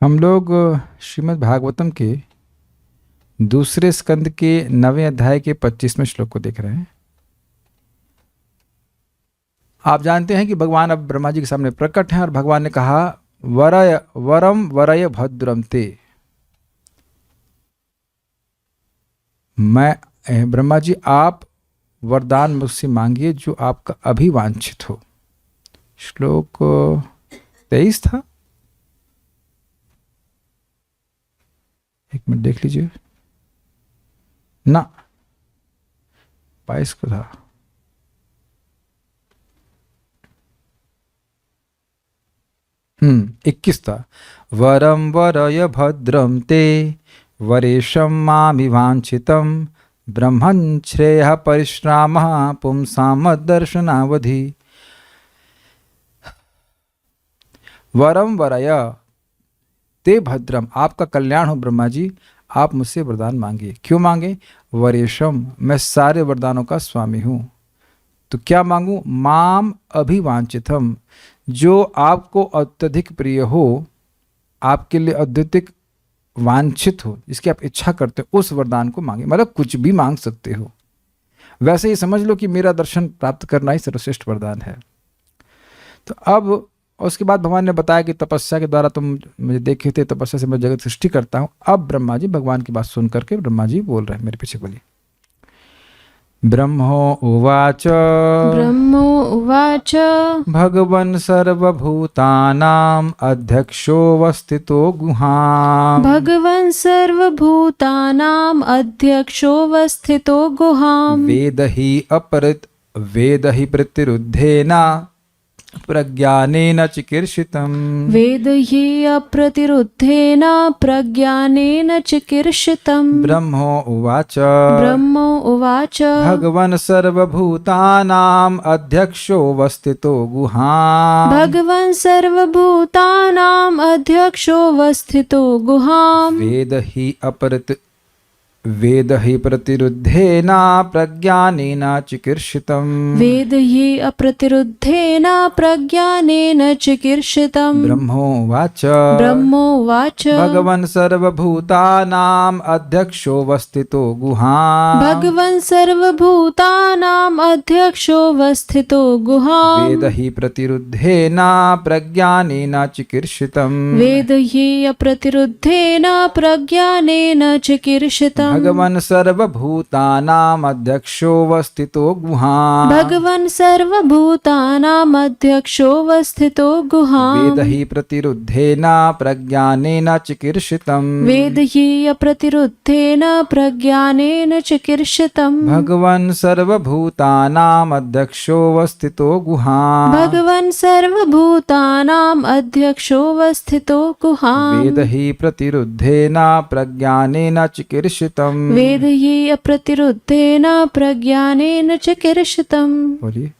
हम लोग श्रीमद् भागवतम के दूसरे स्कंद के 9वें अध्याय के 25वें श्लोक को देख रहे हैं। आप जानते हैं कि भगवान अब ब्रह्मा जी के सामने प्रकट हैं और भगवान ने कहा वरम वरय भद्रम ते। मैं ब्रह्मा जी आप वरदान मुझसे मांगिए जो आपका अभिवांछित हो। श्लोक 23 था, एक मिनट देख लीजिए ना, 22 को था। हम्म, 21 था। वरम वरय भद्रम ते वरेशम मामिवांछितम ब्रह्मन् श्रेयः परिश्रामः पुंसाम दर्शनावधि। वरम वरय ते भद्रम, आपका कल्याण हो ब्रह्मा जी, आप मुझसे वरदान मांगिए। क्यों मांगे? वरेशम, मैं सारे वरदानों का स्वामी हूं, तो क्या मांगू? माम अभिवांछितम, जो आपको अत्यधिक प्रिय हो, आपके लिए अत्यधिक वांछित हो, जिसकी आप इच्छा करते हो, उस वरदान को मांगे। मतलब कुछ भी मांग सकते हो। वैसे ही समझ लो कि मेरा दर्शन प्राप्त करना ही सर्वश्रेष्ठ वरदान है। तो अब उसके बाद भगवान ने बताया कि तपस्या के द्वारा तुम मुझे देखे थे, तपस्या से मैं जगत सृष्टि करता हूं। अब ब्रह्मा जी भगवान की बात सुन करके ब्रह्मा जी बोल रहे हैं, मेरे पीछे बोलिए। ब्रह्मो उवाच भगवन् सर्वभूतानां अध्यक्षोऽवस्थितो गुहाम्। भगवन् सर्वभूतानां अध्यक्षोऽवस्थितो गुहाम्। वेद हि प्रतिरुद्धेन प्रज्ञानेन चिकीर्षितम्। वेद हि अप्रतिरुद्धेन प्रज्ञानेन चिकीर्षितम्। ब्रह्मो उवाच भगवन् सर्वभूतानां अध्यक्षोऽवस्थितो गुहाम्। भगवन् सर्वभूतानां अध्यक्षोऽवस्थितो गुहाम्। वेद हि प्रतिरुद्धेन प्रज्ञानेन चिकीर्षितम्। वेद हि अप्रतिरुद्धेन प्रज्ञानेन चिकीर्षितम्। ब्रह्मोवाच भगवन् सर्वभूतानां अध्यक्षोऽवस्थितो गुहाम्। भगवन् सर्वभूतानां अध्यक्षोऽवस्थितो गुहाम्। वेद हि प्रतिरुद्धेन प्रज्ञानेन चिकीर्षितम्। वेद हि अप्रतिरुद्धेन प्रज्ञानेन चिकीर्षितम्। भगवन् सर्वभूतानां अध्यक्षोऽवस्थितो गुहाम्। भगवन् सर्वभूतानां अध्यक्षोऽवस्थितो गुहाम्। वेद हि प्रतिरुद्धेन प्रज्ञानेन चिकीर्षितम्। वेद हि अप्रतिरुद्धेन प्रज्ञानेन चिकीर्षितम्। भगवन् सर्वभूतानां अध्यक्षोऽवस्थितो गुहाम्। भगवन् सर्वभूतानां अध्यक्षोऽवस्थितो गुहाम्। वेद हि प्रतिरुद्धेन प्रज्ञानेन चिकीर्षितम्। वेद हि अप्रतिरुद्धेन प्रज्ञानेन चिकीर्षितम्। बोलिए।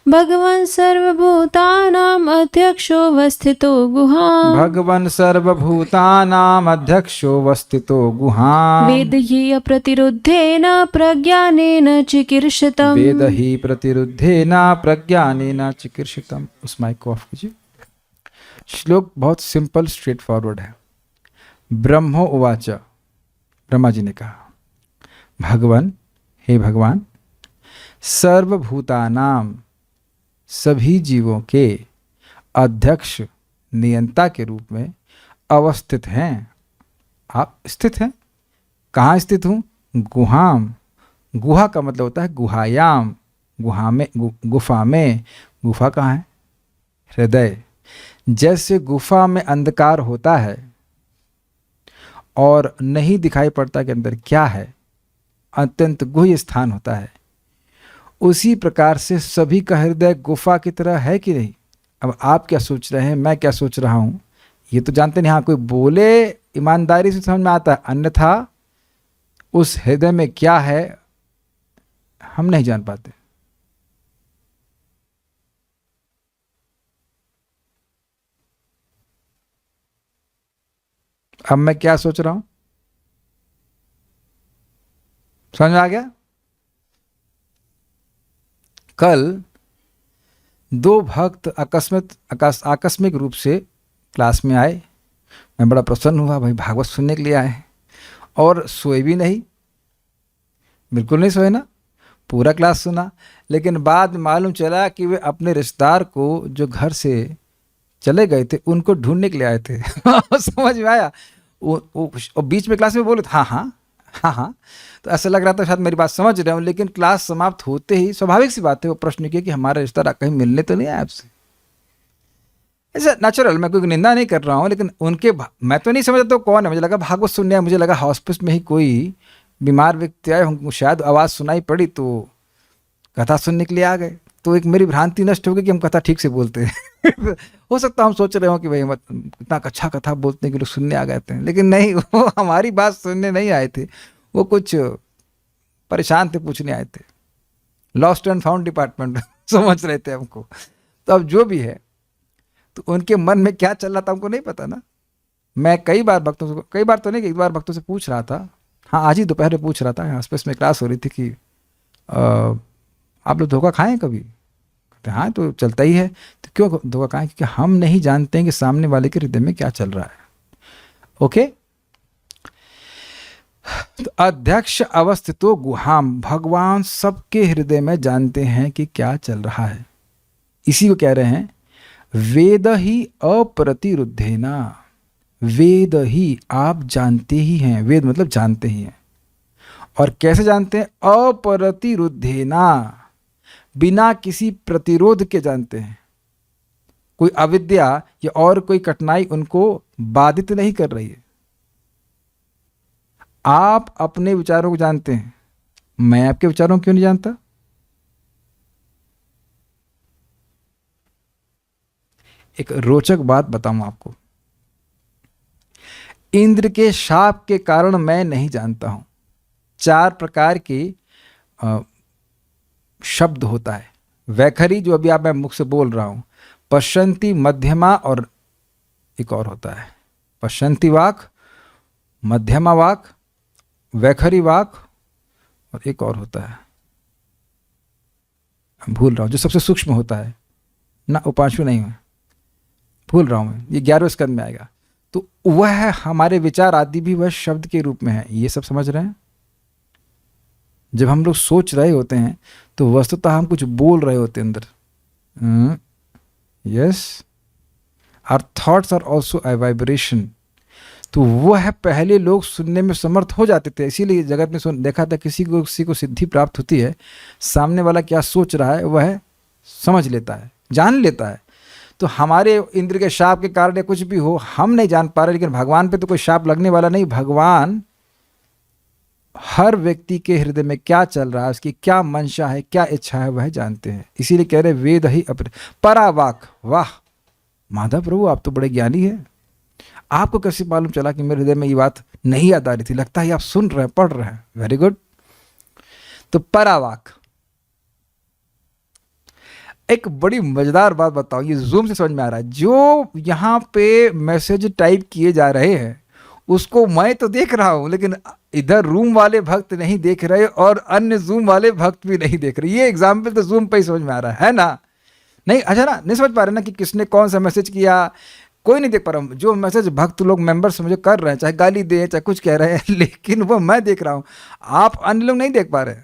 भगवन् सर्वभूतानां अध्यक्षोऽवस्थितो गुहाम्। भगवन् सर्वभूतानां अध्यक्षोऽवस्थितो गुहाम्। वेद हि अप्रतिरुद्धेन प्रज्ञानेन चिकीर्षितम्। वेद हि प्रतिरुद्धेन प्रज्ञानेन चिकीर्षितम्। उस माइक को ऑफ कीजिए। श्लोक बहुत सिंपल स्ट्रेट फॉरवर्ड है। ब्रह्मो उवाच, ब्रह्मा जी ने कहा, भगवान, हे भगवान, सर्वभूतानाम, सभी जीवों के अध्यक्ष, नियंता के रूप में अवस्थित हैं। आप स्थित हैं। कहाँ स्थित हूँ? गुहाम। गुहा का मतलब होता है गुहायाम, गुहा में, गुफा में। गुफा कहाँ है? हृदय। जैसे गुफा में अंधकार होता है और नहीं दिखाई पड़ता कि अंदर क्या है, अत्यंत गुह्य स्थान होता है, उसी प्रकार से सभी का हृदय गुफा की तरह है कि नहीं? अब आप क्या सोच रहे हैं, मैं क्या सोच रहा हूं, ये तो जानते नहीं। हाँ, कोई बोले ईमानदारी से समझ में आता है, अन्यथा उस हृदय में क्या है हम नहीं जान पाते। अब मैं क्या सोच रहा हूं, समझ में आ गया? कल दो भक्त आकस्मिक रूप से क्लास में आए मैं बड़ा प्रसन्न हुआ, भाई भागवत सुनने के लिए आए हैं। और सोए भी नहीं, बिल्कुल नहीं सोए ना, पूरा क्लास सुना। लेकिन बाद में मालूम चला कि वे अपने रिश्तेदार को जो घर से चले गए थे उनको ढूंढने के लिए आए थे। समझ में आया? वो बीच में क्लास में बोले हाँ हाँ हाँ हाँ, तो ऐसा लग रहा था शायद मेरी बात समझ रहे हो। लेकिन क्लास समाप्त होते ही स्वाभाविक सी बात है वो प्रश्न किया कि हमारा रिश्तेदार कहीं मिलने तो नहीं आया आपसे। ऐसा नेचुरल, मैं कोई निंदा नहीं कर रहा हूँ, लेकिन उनके मैं तो नहीं समझता तो कौन है। मुझे लगा भागवत सुनने, मुझे लगा हॉस्पिस में ही कोई बीमार व्यक्ति आए होंगे, शायद आवाज़ सुनाई पड़ी तो कथा सुनने के लिए आ गए। तो एक मेरी भ्रांति नष्ट हो गई कि हम कथा ठीक से बोलते हैं। हो सकता हम सोच रहे हो कि भाई इतना अच्छा कथा बोलते हैं कि लोग सुनने आ गए थे, लेकिन नहीं, वो हमारी बात सुनने नहीं आए थे, वो कुछ परेशान थे, पूछने आए थे। लॉस्ट एंड फाउंड डिपार्टमेंट समझ रहे थे हमको। तो अब जो भी है, तो उनके मन में क्या चल रहा था हमको नहीं पता ना। मैं कई बार भक्तों से, कई बार तो नहीं, एक बार भक्तों से पूछ रहा था, हाँ आज ही दोपहर में पूछ रहा था, आसपास में क्लास हो रही थी कि आप लोग धोखा खाएं कभी? कहते हाँ, तो चलता ही है। तो क्यों धोखा खाएं? क्योंकि हम नहीं जानते हैं कि सामने वाले के हृदय में क्या चल रहा है। ओके, तो अध्यक्ष अवस्थितो गुहाम, भगवान सबके हृदय में जानते हैं कि क्या चल रहा है। इसी को कह रहे हैं वेद ही अप्रतिरुद्धेना। वेद ही, आप जानते ही हैं, वेद मतलब जानते ही हैं। और कैसे जानते हैं? अप्रतिरुद्धेना, बिना किसी प्रतिरोध के जानते हैं। कोई अविद्या या और कोई कठिनाई उनको बाधित नहीं कर रही है। आप अपने विचारों को जानते हैं, मैं आपके विचारों को क्यों नहीं जानता? एक रोचक बात बताऊं आपको, इंद्र के शाप के कारण मैं नहीं जानता हूं। 4 प्रकार के शब्द होता है। वैखरी, जो अभी आप मैं मुख से बोल रहा हूं, पश्यंती, मध्यमा, और एक और होता है पश्यंती वाक, मध्यमा वाक, वैखरी वाक, और एक और होता है, भूल रहा हूं, जो सबसे सूक्ष्म होता है ना, वो 5वें नहीं है, भूल रहा हूं मैं, ये 11वें स्कंद में आएगा। तो वह हमारे विचार आदि भी वह शब्द के रूप में है। ये सब समझ रहे हैं? जब हम लोग सोच रहे होते हैं तो वस्तुतः हम कुछ बोल रहे होते हैं अंदर। Yes, our thoughts are also a vibration. तो वह पहले लोग सुनने में समर्थ हो जाते थे। इसीलिए जगत में देखा था, किसी को सिद्धि प्राप्त होती है, सामने वाला क्या सोच रहा है वह समझ लेता है, जान लेता है। तो हमारे इंद्र के शाप के कारण कुछ भी हो, हम नहीं जान पा रहे, लेकिन भगवान पे तो कोई शाप लगने वाला नहीं। भगवान हर व्यक्ति के हृदय में क्या चल रहा है, उसकी क्या मंशा है, क्या इच्छा है, वह जानते हैं। इसीलिए कह रहे वेद ही परावाक। वाह माधव प्रभु, आप तो बड़े ज्ञानी हैं। आपको कैसे मालूम चला कि मेरे हृदय में ये बात नहीं याद आ रही थी? लगता है आप सुन रहे हैं, पढ़ रहे हैं। Very good. तो परावाक। एक बड़ी मजेदार बात बताओ, ये जूम से समझ में आ रहा है। जो यहाँ पे मैसेज टाइप किए जा रहे हैं उसको मैं तो देख रहा हूं, लेकिन इधर रूम वाले भक्त नहीं देख रहे और अन्य जूम वाले भक्त भी नहीं देख रहे। ये एग्जाम्पल तो जूम पे ही समझ में आ रहा है ना? नहीं, अच्छा ना, नहीं समझ पा रहे ना कि किसने कौन सा मैसेज किया? कोई नहीं देख पा रहा हूँ। जो मैसेज भक्त लोग मेंबर्स मुझे कर रहे हैं, चाहे गाली दे चाहे कुछ कह रहे हैं, लेकिन वो मैं देख रहा हूँ, आप अन्य लोग नहीं देख पा रहे।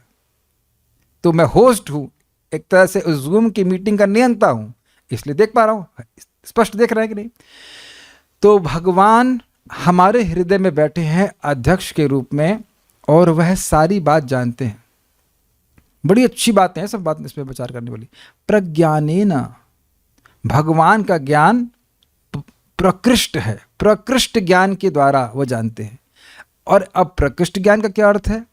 तो मैं होस्ट हूँ, एक तरह से उस जूम की मीटिंग का नियंता हूँ, इसलिए देख पा रहा हूँ। स्पष्ट देख रहे हैं कि नहीं? तो भगवान हमारे हृदय में बैठे हैं अध्यक्ष के रूप में, और वह सारी बात जानते हैं। बड़ी अच्छी बातें हैं सब, बात इसमें विचार करने वाली। प्रज्ञानेन, भगवान का ज्ञान प्रकृष्ट है, प्रकृष्ट ज्ञान के द्वारा वो जानते हैं। और अब प्रकृष्ट ज्ञान का क्या अर्थ है?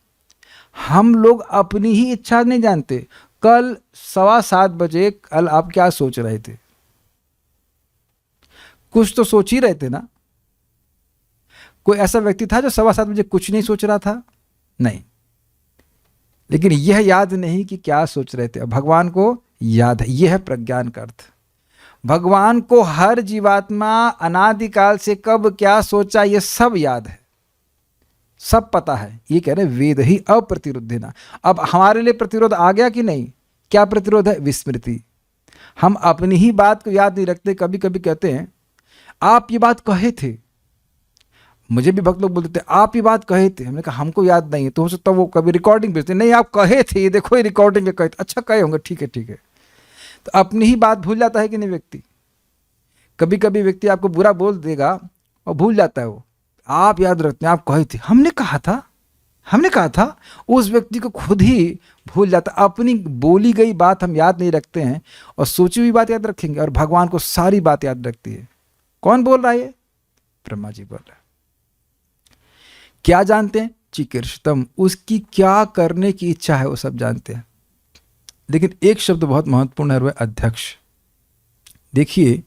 हम लोग अपनी ही इच्छा नहीं जानते। कल 7:15 बजे कल आप क्या सोच रहे थे? कुछ तो सोच ही रहे थे ना। कोई ऐसा व्यक्ति था जो 7:15 बजे कुछ नहीं सोच रहा था? नहीं, लेकिन यह याद नहीं कि क्या सोच रहे थे। भगवान को याद है। यह है प्रज्ञान का अर्थ। भगवान को हर जीवात्मा अनादिकाल से कब क्या सोचा यह सब याद है, सब पता है। ये कह रहे वेद ही अप्रतिरुद्धेना। अब हमारे लिए प्रतिरोध आ गया कि नहीं? क्या प्रतिरोध है? विस्मृति। हम अपनी ही बात को याद नहीं रखते। कभी कभी कहते हैं आप ये बात कहे थे, मुझे भी भक्त लोग बोलते थे आप ही बात कहे थे, हमने कहा हमको याद नहीं है, तो हो सकता वो कभी रिकॉर्डिंग भेजते, नहीं आप कहे थे, ये देखो ये रिकॉर्डिंग है, कहे थे, अच्छा कहे होंगे, ठीक है ठीक है। तो अपनी ही बात भूल जाता है कि नहीं व्यक्ति। कभी कभी व्यक्ति आपको बुरा बोल देगा और भूल जाता है वो, आप याद रखते हैं आप कहे थे, हमने कहा था, हमने कहा था, उस व्यक्ति को खुद ही भूल जाता। अपनी बोली गई बात हम याद नहीं रखते हैं और सोची हुई बात याद रखेंगे, और भगवान को सारी बात याद रखती है। कौन बोल रहा है ये? ब्रह्मा जी बोल रहे हैं। क्या जानते हैं? चिकीर्षतम, उसकी क्या करने की इच्छा है वो सब जानते हैं। लेकिन एक शब्द बहुत महत्वपूर्ण है, वह अध्यक्ष। देखिए,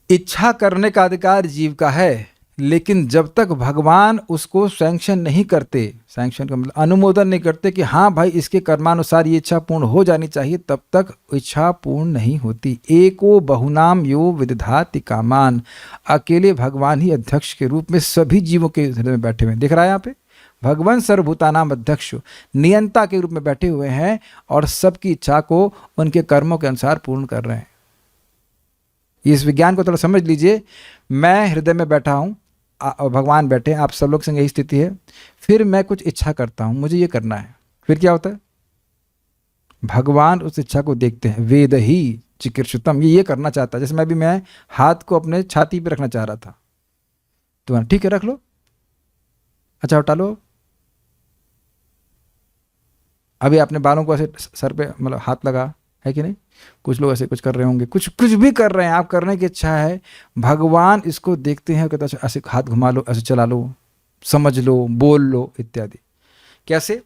इच्छा करने का अधिकार जीव का है, लेकिन जब तक भगवान उसको सैंक्शन नहीं करते, सैंक्शन का मतलब अनुमोदन नहीं करते कि हाँ भाई इसके कर्मानुसार ये इच्छा पूर्ण हो जानी चाहिए, तब तक इच्छा पूर्ण नहीं होती। एको बहुनाम यो विदधाति कामान, अकेले भगवान ही अध्यक्ष के रूप में सभी जीवों के हृदय में बैठे हुए हैं। दिख रहा है यहाँ पे, भगवान सर्वभूतानाम अध्यक्ष, नियंता के रूप में बैठे हुए हैं और सबकी इच्छा को उनके कर्मों के अनुसार पूर्ण कर रहे हैं। इस विज्ञान को थोड़ा समझ लीजिए। मैं हृदय में बैठा हूँ, भगवान बैठे हैं, आप सब लोग संग यही स्थिति है। फिर मैं कुछ इच्छा करता हूँ, मुझे ये करना है, फिर क्या होता है? भगवान उस इच्छा को देखते हैं। वेद ही चिकीर्षितम, ये करना चाहता है। जैसे मैं हाथ को अपने छाती पे रखना चाह रहा था, तो ठीक है रख लो, अच्छा उठा लो। अभी आपने बालों को ऐसे सर पे मतलब हाथ लगा है कि नहीं? कुछ लोग ऐसे कुछ कर रहे होंगे, कुछ भी कर रहे हैं, आप करने की इच्छा है, भगवान इसको देखते हैं, कहते हैं ऐसे हाथ घुमा लो, ऐसे चला लो, समझ लो, बोल लो इत्यादि। कैसे?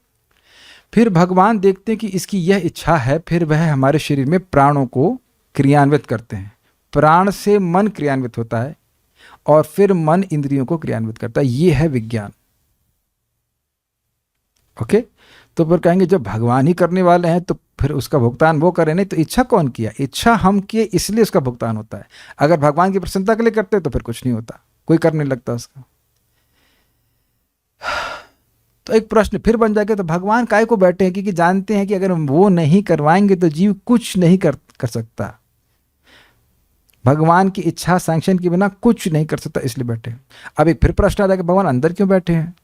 फिर भगवान देखते हैं कि इसकी यह इच्छा है, फिर वह हमारे शरीर में प्राणों को क्रियान्वित करते हैं। प्राण से मन क्रियान्वित होता है और फिर मन इंद्रियों को क्रियान्वित करता है। ये है विज्ञान। ओके, तो फिर कहेंगे जब भगवान ही करने वाले हैं तो फिर उसका भुगतान वो करे, नहीं तो इच्छा कौन किया? इच्छा हम किए, इसलिए उसका भुगतान होता है। अगर भगवान की प्रसन्नता के लिए करते तो फिर कुछ नहीं होता, कोई कर नहीं लगता उसका। तो एक प्रश्न फिर बन जाएगा, तो भगवान काहे को बैठे हैं? क्योंकि जानते हैं कि अगर हम वो नहीं करवाएंगे तो जीव कुछ नहीं कर सकता। भगवान की इच्छा सैंक्शन के बिना कुछ नहीं कर सकता, इसलिए बैठे हैं। अब एक फिर प्रश्न आता है कि भगवान अंदर क्यों बैठे हैं?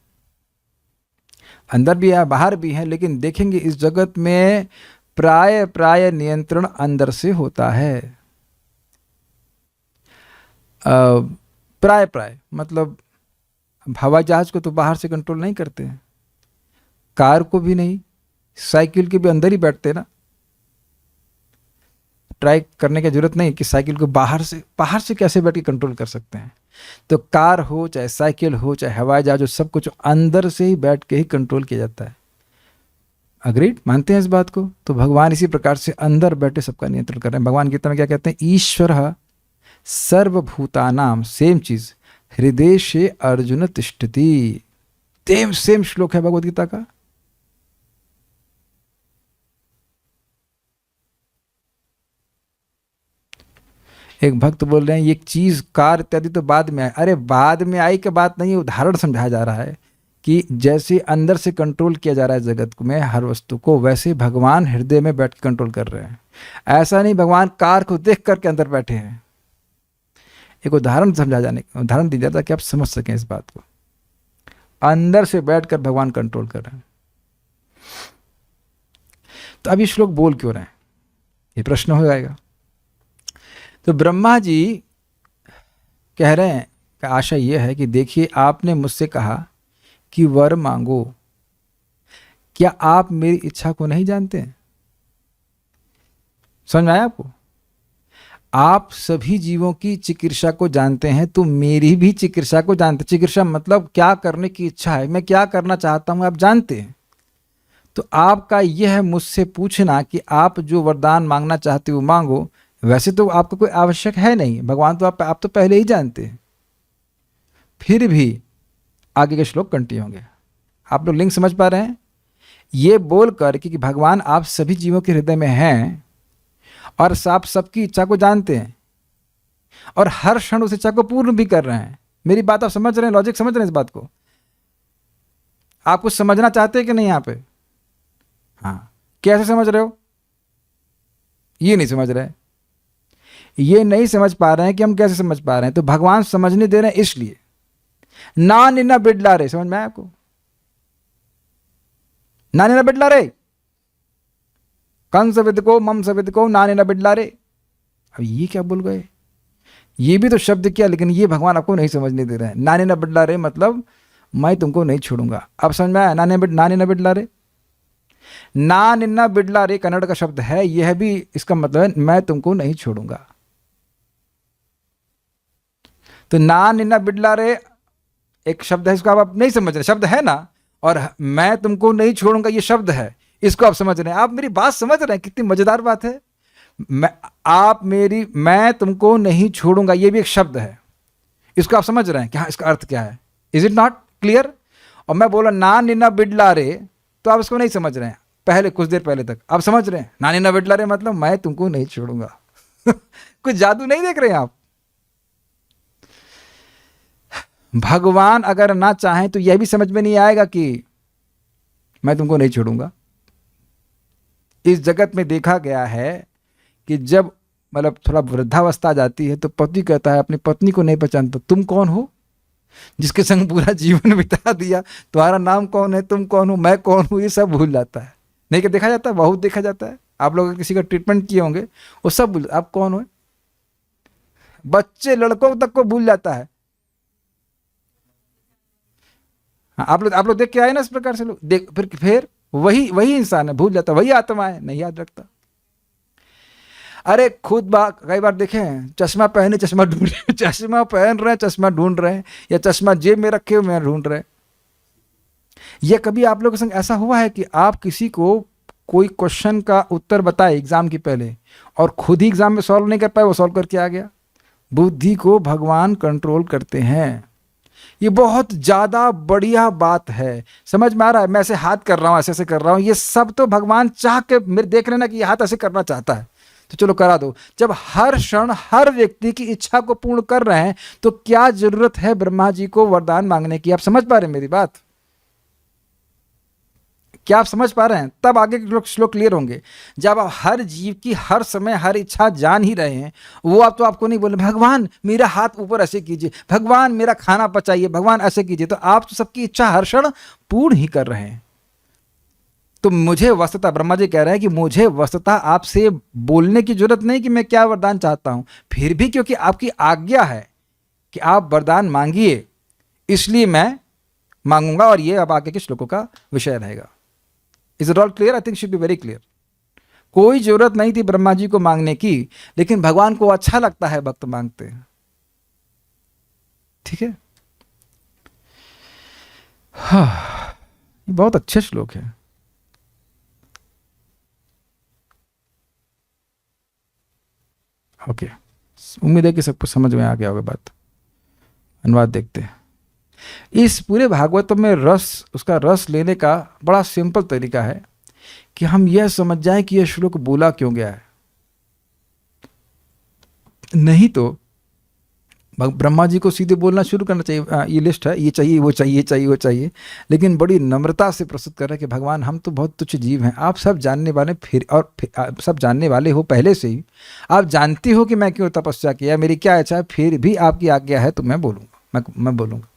अंदर भी है, बाहर भी है, लेकिन देखेंगे इस जगत में प्राय नियंत्रण अंदर से होता है। प्राय मतलब हवाई जहाज को तो बाहर से कंट्रोल नहीं करते हैं, कार को भी नहीं, साइकिल के भी अंदर ही बैठते ना। ट्राई करने की जरूरत नहीं कि साइकिल को बाहर से कैसे बैठ के कंट्रोल कर सकते हैं। तो कार हो चाहे साइकिल हो चाहे हवाई जहाज हो, सब कुछ अंदर से ही बैठ के ही कंट्रोल किया जाता है। अग्रीड, मानते हैं इस बात को? तो भगवान इसी प्रकार से अंदर बैठे सबका नियंत्रण कर रहे हैं। भगवान गीता में क्या कहते हैं? ईश्वर सर्वभूतानाम, सेम चीज, हृदय से अर्जुन तिष्ठति। सेम श्लोक है भगवद गीता का। एक भक्त बोल रहे हैं ये चीज कार इत्यादि तो बाद में आई। अरे बाद में आई की बात नहीं, उदाहरण समझाया जा रहा है कि जैसे अंदर से कंट्रोल किया जा रहा है जगत में हर वस्तु को, वैसे भगवान हृदय में बैठ के कंट्रोल कर रहे हैं। ऐसा नहीं भगवान कार को देख करके अंदर बैठे हैं। एक उदाहरण उदाहरण दी जाता है कि आप समझ सकें इस बात को। अंदर से बैठकर भगवान कंट्रोल कर रहे हैं। तो अब ये श्लोक बोल क्यों रहे हैं? ये प्रश्न हो जाएगा। तो ब्रह्मा जी कह रहे हैं कि आशा यह है कि देखिए आपने मुझसे कहा कि वर मांगो, क्या आप मेरी इच्छा को नहीं जानते हैं? समझ में आया आपको? आप सभी जीवों की चिकित्सा को जानते हैं, तो मेरी भी चिकित्सा को जानते। चिकित्सा मतलब क्या करने की इच्छा है, मैं क्या करना चाहता हूं, आप जानते हैं। तो आपका यह है मुझसे पूछना कि आप जो वरदान मांगना चाहते हो मांगो। वैसे तो आपको कोई आवश्यक है नहीं, भगवान तो आप तो पहले ही जानते हैं। फिर भी आगे के श्लोक कंटिन्यू होंगे। आप लोग लिंक समझ पा रहे हैं? ये बोलकर कि भगवान आप सभी जीवों के हृदय में हैं और आप सबकी इच्छा को जानते हैं और हर क्षण उस इच्छा को पूर्ण भी कर रहे हैं। मेरी बात आप समझ रहे हैं? लॉजिक समझ रहे हैं इस बात को? आप कुछ समझना चाहते हैं कि नहीं यहाँ पे? हाँ, कैसे समझ रहे हो? ये नहीं समझ रहे, ये नहीं समझ पा रहे हैं कि हम कैसे समझ पा रहे हैं। तो भगवान समझने दे रहे हैं इसलिए। ना निन्ना बिडला रे, समझ में आया आपको? ना निन्ना बिडला रे, कंस विद को मम सविद को ना निन्ना बिडला रे। अब ये क्या बोल गए? ये भी तो शब्द किया, लेकिन ये भगवान आपको नहीं समझने दे रहे हैं। नानी ना बिडला रे मतलब मैं तुमको नहीं छोड़ूंगा। अब समझ में आया? नानी ना बिडला रे, ना निन्ना बिडला रे कन्नड़ का शब्द है, यह भी इसका मतलब है मैं तुमको नहीं छोड़ूंगा। तो ना निन्ना बिडला रे एक शब्द है, इसको आप नहीं समझ रहे, शब्द है ना, और मैं तुमको नहीं छोड़ूंगा ये शब्द है, इसको आप समझ रहे हैं। आप मेरी बात समझ रहे हैं? कितनी मजेदार बात है। मैं तुमको नहीं छोड़ूंगा, ये भी एक शब्द है, इसको आप समझ रहे हैं कि हाँ इसका अर्थ क्या है? Is it not clear? और मैं बोला ना निन्ना बिडला रे, तो आप इसको नहीं समझ रहे हैं पहले, कुछ देर पहले तक। आप समझ रहे हैं ना निन्ना बिडला रे मतलब मैं तुमको नहीं छोड़ूंगा। कुछ जादू नहीं देख रहे हैं आप? भगवान अगर ना चाहें तो यह भी समझ में नहीं आएगा कि मैं तुमको नहीं छोड़ूंगा। इस जगत में देखा गया है कि जब मतलब थोड़ा वृद्धावस्था आ जाती है तो पति कहता है अपनी पत्नी को नहीं पहचानता, तुम कौन हो? जिसके संग पूरा जीवन बिता दिया, तुम्हारा नाम कौन है, तुम कौन हो, मैं कौन हूँ, ये सब भूल जाता है। नहीं कि देखा जाता है, बहुत देखा जाता है। आप लोग किसी का ट्रीटमेंट किए होंगे, वो सब भूल, आप कौन हो। बच्चे लड़कों तक को भूल जाता है। हाँ, आप लोग देख के आए ना इस प्रकार से लोग देख, फिर वही इंसान है, भूल जाता, वही आत्मा है, नहीं याद रखता। अरे खुद कई बार देखें, चश्मा पहने चश्मा ढूंढ रहे, चश्मा पहन रहे चश्मा ढूंढ रहे हैं, या चश्मा जेब में रखे हुए मैं ढूंढ रहे। यह कभी आप लोगों के संग ऐसा हुआ है कि आप किसी को कोई क्वेश्चन का उत्तर बताए एग्जाम के पहले और खुद ही एग्जाम में सॉल्व नहीं कर पाए, वो सॉल्व करके आ गया? बुद्धि को भगवान कंट्रोल करते हैं। ये बहुत ज़्यादा बढ़िया बात है। समझ में आ रहा है? मैं ऐसे हाथ कर रहा हूँ, ऐसे ऐसे कर रहा हूँ, ये सब तो भगवान चाह के मेरे देख लेना कि ये हाथ ऐसे करना चाहता है तो चलो करा दो। जब हर क्षण हर व्यक्ति की इच्छा को पूर्ण कर रहे हैं तो क्या जरूरत है ब्रह्मा जी को वरदान मांगने की? आप समझ पा रहे हैं मेरी बात? क्या आप समझ पा रहे हैं? तब आगे के श्लोक क्लियर होंगे। जब आप हर जीव की हर समय हर इच्छा जान ही रहे हैं, वो आप तो आपको नहीं बोले भगवान मेरा हाथ ऊपर ऐसे कीजिए, भगवान मेरा खाना पचाइए, भगवान ऐसे कीजिए, तो आप तो सबकी इच्छा हर क्षण पूर्ण ही कर रहे हैं। तो मुझे वस्तुतः ब्रह्मा जी कह रहे हैं कि मुझे वस्तुतः आपसे बोलने की जरूरत नहीं कि मैं क्या वरदान चाहता हूं, फिर भी क्योंकि आपकी आज्ञा है कि आप वरदान मांगिए, इसलिए मैं मांगूंगा। और ये अब आगे के श्लोकों का विषय रहेगा। Is it all clear? I think should be very clear. कोई जरूरत नहीं थी ब्रह्मा जी को मांगने की, लेकिन भगवान को अच्छा लगता है भक्त मांगते हैं। ठीक है, हाँ, ये बहुत अच्छे श्लोक है। ओके, उम्मीद है कि सबको समझ में आ गया होगा बात। अनुवाद देखते हैं। इस पूरे भागवत में उसका रस लेने का बड़ा सिंपल तरीका है कि हम यह समझ जाएं कि यह श्लोक बोला क्यों गया है। नहीं तो ब्रह्मा जी को सीधे बोलना शुरू करना चाहिए, ये लिस्ट है, ये चाहिए वो चाहिए चाहिए वो चाहिए, लेकिन बड़ी नम्रता से प्रस्तुत कर रहे हैं कि भगवान हम तो बहुत तुच्छ जीव हैं, आप सब जानने वाले सब जानने वाले हो पहले से ही, आप जानती हो कि मैं क्यों तपस्या किया, मेरी क्या इच्छा है, फिर भी आपकी आज्ञा है तो मैं बोलूँगा, मैं बोलूँगा।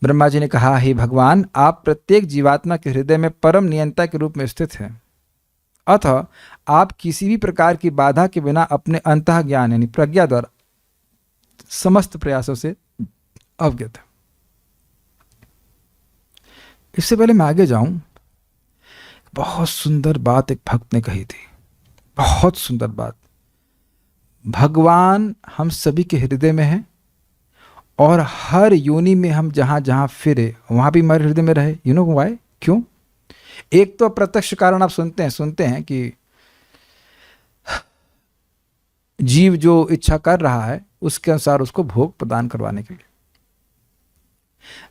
ब्रह्मा जी ने कहा, हे भगवान, आप प्रत्येक जीवात्मा के हृदय में परम नियंता के रूप में स्थित हैं, अतः आप किसी भी प्रकार की बाधा के बिना अपने अंतः ज्ञान यानी प्रज्ञा द्वारा समस्त प्रयासों से अवगत है। इससे पहले मैं आगे जाऊं, बहुत सुंदर बात एक भक्त ने कही थी, बहुत सुंदर बात। भगवान हम सभी के हृदय में है और हर योनि में हम जहां जहां फिरे वहां भी हमारे हृदय में रहे। You know why? क्यों? एक तो प्रत्यक्ष कारण आप सुनते हैं कि जीव जो इच्छा कर रहा है उसके अनुसार उसको भोग प्रदान करवाने के लिए,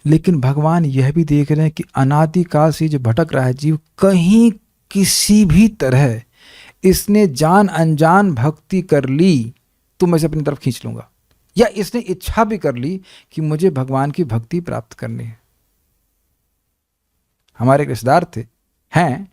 लेकिन भगवान यह भी देख रहे हैं कि अनादिकाल से जो भटक रहा है जीव, कहीं किसी भी तरह इसने जान अनजान भक्ति कर ली तो मैं इसे अपनी तरफ खींच लूंगा, या इसने इच्छा भी कर ली कि मुझे भगवान की भक्ति प्राप्त करनी है। हमारे एक रिश्तेदार हैं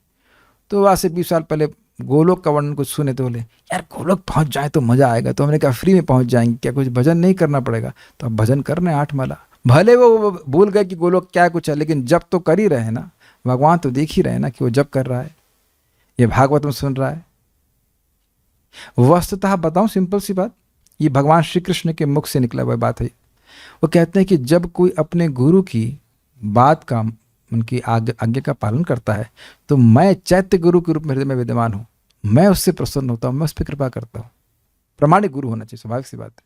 तो आज से 20 साल पहले गोलोक का वर्णन कुछ सुने तो बोले, यार गोलोक पहुंच जाए तो मजा आएगा। तो हमने कहा फ्री में पहुंच जाएंगे क्या, कुछ भजन नहीं करना पड़ेगा? तो अब भजन कर रहे हैं 8 माला, भले वो भूल गए कि गोलोक क्या कुछ है, लेकिन जब तो कर ही रहे हैं ना, भगवान तो देख ही रहे हैं ना कि वो जब कर रहा है, ये भागवत में सुन रहा है। वस्तुतः बताऊं सिंपल सी बात, ये भगवान श्री कृष्ण के मुख से निकला हुआ बात है। वो कहते हैं कि जब कोई अपने गुरु की बात का, उनकी आज्ञा का पालन करता है, तो मैं चैत्य गुरु के रूप में हृदय में विद्यमान हूँ, मैं उससे प्रसन्न होता हूँ, मैं उस पर कृपा करता हूँ। प्रामाणिक गुरु होना चाहिए, स्वाभाविक सी बात है।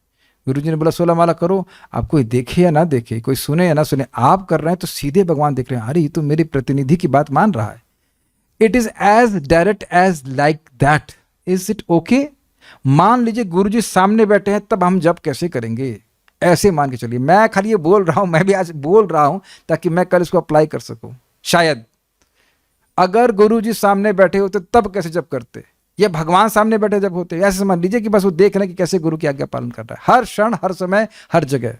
गुरु जी ने बोला 16 माला करो, आप कोई देखे या ना देखे, कोई सुने या ना सुने, आप कर रहे हैं तो सीधे भगवान देख रहे हैं, अरे ये तो मेरे प्रतिनिधि की बात मान रहा है। It is as direct as like that. Is it okay? मान लीजिए गुरु जी सामने बैठे हैं, तब हम जब कैसे करेंगे? ऐसे मान के चलिए, मैं खाली ये बोल रहा हूं, मैं भी आज बोल रहा हूं ताकि मैं कल इसको अप्लाई कर सकूं। शायद अगर गुरु जी सामने बैठे होते तब कैसे जब करते, ये भगवान सामने बैठे जब होते, ऐसे समझ लीजिए कि बस वो देख रहे हैं कि कैसे गुरु की आज्ञा पालन कर रहा है, हर क्षण, हर समय, हर जगह,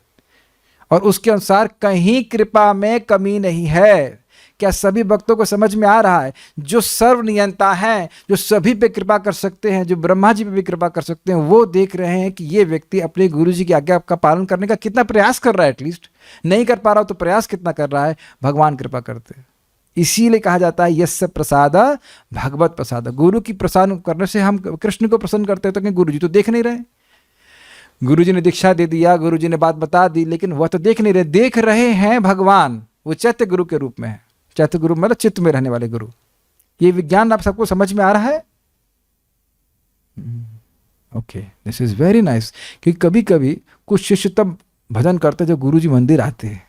और उसके अनुसार कहीं कृपा में कमी नहीं है। क्या सभी भक्तों को समझ में आ रहा है? जो सर्वनियंता है, जो सभी पे कृपा कर सकते हैं, जो ब्रह्मा जी पे भी कृपा कर सकते हैं, वो देख रहे हैं कि ये व्यक्ति अपने गुरु जी की आज्ञा का पालन करने का कितना प्रयास कर रहा है। एटलीस्ट नहीं कर पा रहा हो तो प्रयास कितना कर रहा है, भगवान कृपा करते हैं। इसीलिए कहा जाता है यस्य प्रसाद भगवत प्रसाद। गुरु की प्रसन्न करने से हम कृष्ण को प्रसन्न करते हैं, तो गुरु जी तो देख नहीं रहे। गुरु जी ने दीक्षा दे दिया, गुरु जी ने बात बता दी, लेकिन वह तो देख नहीं रहे। देख रहे हैं भगवान, वो चैत्य गुरु के रूप में है। चैत्य गुरु मतलब चित्त में रहने वाले गुरु। ये विज्ञान आप सबको समझ में आ रहा है? Okay, this is very nice. कि कभी कभी कुछ शिष्य तब भजन करते जब गुरु जी मंदिर आते हैं,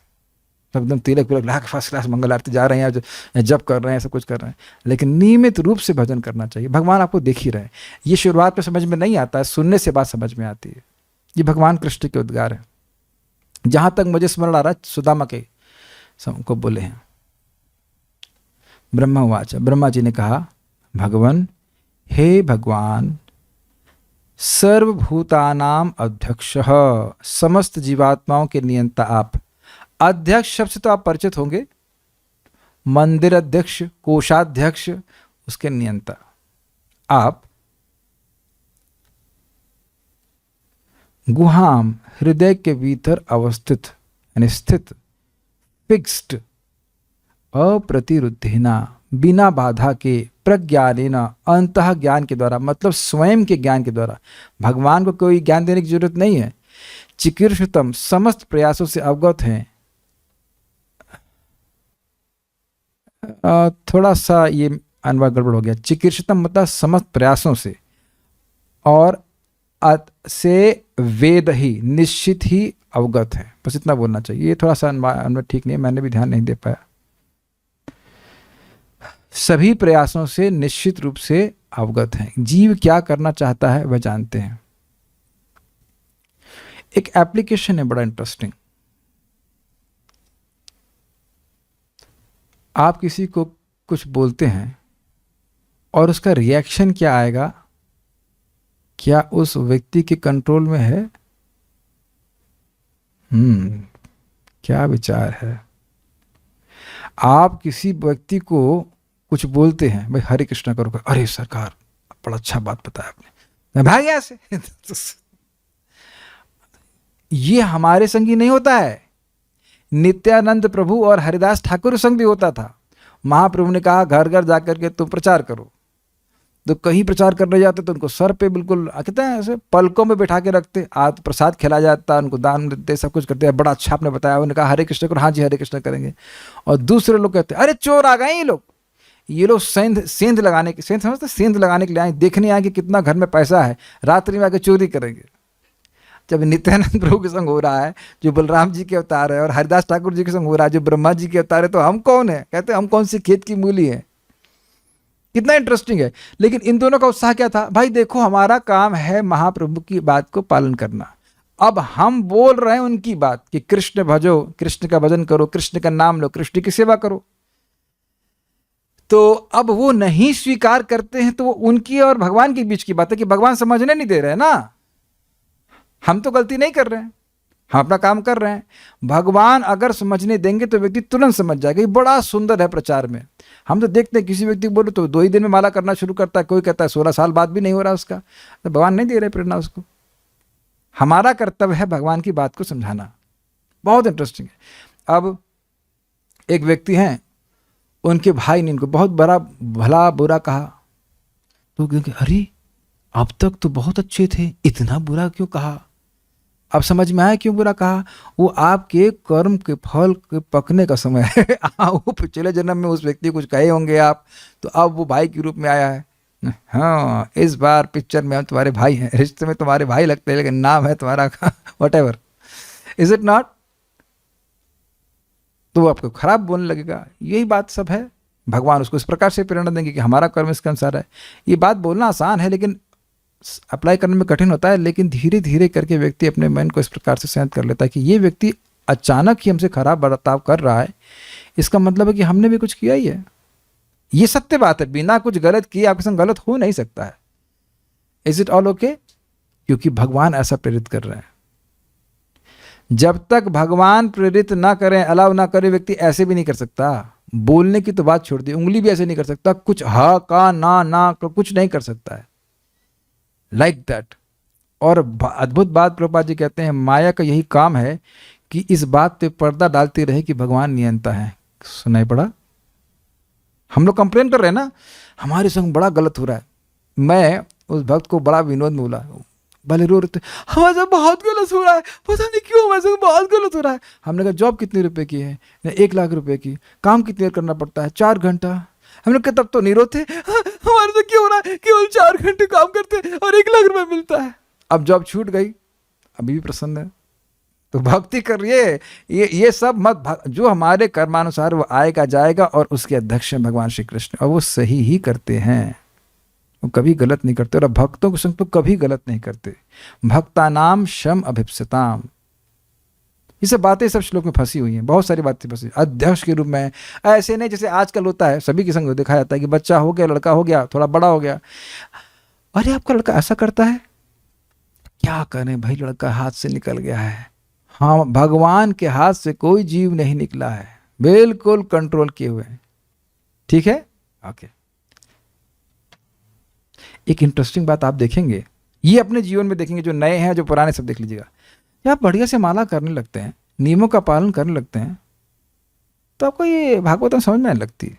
तब एकदम तिलक पिलक ला के फर्स्ट क्लास मंगल आरती जा रहे हैं, जब कर रहे हैं, सब कुछ कर रहे हैं, लेकिन नियमित रूप से भजन करना चाहिए। भगवान आपको देख ही रहे हैं। ये शुरुआत में समझ में नहीं आता है, सुनने से बात समझ में आती है। ये भगवान कृष्ण के उद्गार है। जहां तक मुझे स्मरण आ रहा है, सुदामा के को बोले हैं, ब्रह्मवाच, ब्रह्मा जी ने कहा, भगवान, हे भगवान, सर्वभूतानाम अध्यक्ष, समस्त जीवात्माओं के नियंता आप। अध्यक्ष शब्द से तो आप परिचित होंगे, मंदिर अध्यक्ष, कोषाध्यक्ष, उसके नियंता आप। गुहाम, हृदय के भीतर अवस्थित यानी स्थित, फिक्स्ड, अप्रतिरुद्धेना, बिना बाधा के, प्रज्ञानेना, अंतः ज्ञान के द्वारा, मतलब स्वयं के ज्ञान के द्वारा। भगवान को कोई ज्ञान देने की जरूरत नहीं है। चिकीर्षतम, समस्त प्रयासों से अवगत हैं। थोड़ा सा ये अनुवाद गड़बड़ हो गया। चिकीर्षतम मतलब समस्त प्रयासों से, और से वेद ही, निश्चित ही अवगत है। बस इतना बोलना चाहिए। ये थोड़ा सा अनुवाद ठीक नहीं है, मैंने भी ध्यान नहीं दे पाया। सभी प्रयासों से निश्चित रूप से अवगत हैं। जीव क्या करना चाहता है वह जानते हैं। एक एप्लीकेशन है बड़ा इंटरेस्टिंग। आप किसी को कुछ बोलते हैं और उसका रिएक्शन क्या आएगा, क्या उस व्यक्ति के कंट्रोल में है? क्या विचार है? आप किसी व्यक्ति को कुछ बोलते हैं, भाई हरे कृष्णा करो, अरे सरकार बड़ा अच्छा बात बताया आपने, मैं भाग गया से। ये हमारे संग ही नहीं होता है। नित्यानंद प्रभु और हरिदास ठाकुर संग भी होता था। महाप्रभु ने कहा घर घर जाकर के तुम प्रचार करो। तो कहीं प्रचार करने जाते तो उनको सर पे बिल्कुल कहते हैं ऐसे पलकों में बैठा के रखते, आज प्रसाद खिलाया जाता, उनको दान देते, सब कुछ करते हैं। बड़ा अच्छा आपने बताया। उन्होंने कहा हरे कृष्ण करो, हाँ जी हरे कृष्ण करेंगे। और दूसरे लोग कहते अरे चोर आ गए ये लोग सेंध लगाने के, सेंध समझते, सेंध लगाने के लिए आए, देखने आए कि कितना घर में पैसा है, रात्रि में आके चोरी करेंगे। जब नित्यानंद प्रभु के संग हो रहा है जो बलराम जी के अवतार है, और हरिदास ठाकुर जी के संग हो रहा है जो ब्रह्मा जी के अवतार है, तो हम कौन है? कहते हम कौन सी खेत की मूली है। कितना इंटरेस्टिंग है। लेकिन इन दोनों का उत्साह क्या था? भाई देखो हमारा काम है महाप्रभु की बात को पालन करना। अब हम बोल रहे हैं उनकी बात कि कृष्ण भजो, कृष्ण का भजन करो, कृष्ण का नाम लो, कृष्ण की सेवा करो। तो अब वो नहीं स्वीकार करते हैं, तो वो उनकी और भगवान के बीच की बात है कि भगवान समझने नहीं दे रहे हैं ना। हम तो गलती नहीं कर रहे हैं, हम अपना काम कर रहे हैं। भगवान अगर समझने देंगे तो व्यक्ति तुरंत समझ जाएगा। ये बड़ा सुंदर है प्रचार में। हम तो देखते हैं किसी व्यक्ति को बोलो तो 2 ही दिन में माला करना शुरू करता है, कोई कहता है 16 साल बाद भी नहीं हो रहा उसका, तो भगवान नहीं दे रहे प्रेरणा उसको। हमारा कर्तव्य है भगवान की बात को समझाना। बहुत इंटरेस्टिंग है। अब एक व्यक्ति हैं, उनके भाई ने इनको बहुत बड़ा भला बुरा कहा, तो क्योंकि अरे अब तक तो बहुत अच्छे थे, इतना बुरा क्यों कहा? अब समझ में आया क्यों बुरा कहा। वो आपके कर्म के फल के पकने का समय है। वो पिछले जन्म में उस व्यक्ति को कुछ कहे होंगे आप, तो अब वो भाई के रूप में आया है। हाँ, इस बार पिक्चर में हम तुम्हारे भाई हैं, रिश्ते में तुम्हारे भाई लगते हैं, लेकिन नाम है तुम्हारा what ever, is it not? तो वो आपको खराब बोलने लगेगा। यही बात सब है। भगवान उसको इस प्रकार से प्रेरणा देंगे कि हमारा कर्म इसके अनुसार है। ये बात बोलना आसान है, लेकिन अप्लाई करने में कठिन होता है। लेकिन धीरे धीरे करके व्यक्ति अपने मन को इस प्रकार से शांत कर लेता है कि ये व्यक्ति अचानक ही हमसे खराब बर्ताव कर रहा है, इसका मतलब है कि हमने भी कुछ किया ही है। ये सत्य बात है, बिना कुछ गलत किए आपके संग गलत हो नहीं सकता है। Is it all okay? क्योंकि भगवान ऐसा प्रेरित कर रहे हैं। जब तक भगवान प्रेरित ना करें, अलाउ ना करें, व्यक्ति ऐसे भी नहीं कर सकता। बोलने की तो बात छोड़ दी, उंगली भी ऐसे नहीं कर सकता, कुछ हा का ना कुछ नहीं कर सकता है, लाइक दैट। और अद्भुत बात प्रभुपाद जी कहते हैं, माया का यही काम है कि इस बात पे पर्दा डालती रहे कि भगवान नियंता है। सुनाई पड़ा? हम लोग कंप्लेन कर रहे हैं ना, हमारे संग बड़ा गलत हो रहा है। मैं उस भक्त को बड़ा विनोद में बोला, भले रो रहे थे, हमारे साथ बहुत गलत हो रहा है, पता नहीं क्यों हमारे साथ बहुत गलत हो रहा है। हमने कहा जॉब कितने रुपए की है? 1 लाख रुपए की। काम कितनी देर करना पड़ता है? 4 घंटा। हमने कहा तब तो नहीं रोते, हमारे साथ क्यों हो रहा है, केवल 4 घंटे काम करते और 1 लाख रुपए मिलता है। अब जॉब छूट गई, अभी भी प्रसन्न है। तो भक्ति करिए। ये सब मत, जो हमारे कर्मानुसार वो आएगा जाएगा, और उसके अध्यक्ष हैं भगवान श्री कृष्ण, और वो सही ही करते हैं, वो कभी गलत नहीं करते। और भक्तों के संग तो कभी गलत नहीं करते। भक्तानाम शम अभिप्सताम, ये सब बातें सब श्लोक में फंसी हुई हैं, बहुत सारी बातें फंसी। अध्यक्ष के रूप में ऐसे नहीं जैसे आजकल होता है, सभी के संग देखा जाता है कि बच्चा हो गया, लड़का हो गया, थोड़ा बड़ा हो गया, अरे आपका लड़का ऐसा करता है, क्या करें भाई, लड़का हाथ से निकल गया है। हाँ, भगवान के हाथ से कोई जीव नहीं निकला है, बिल्कुल कंट्रोल किए हुए हैं। ठीक है, ओके। एक इंटरेस्टिंग बात आप देखेंगे, ये अपने जीवन में देखेंगे, जो नए हैं जो पुराने सब देख लीजिएगा। जब आप बढ़िया से माला करने लगते हैं, नियमों का पालन करने लगते हैं, तो आपको ये भागवतम समझ में आने लगती है।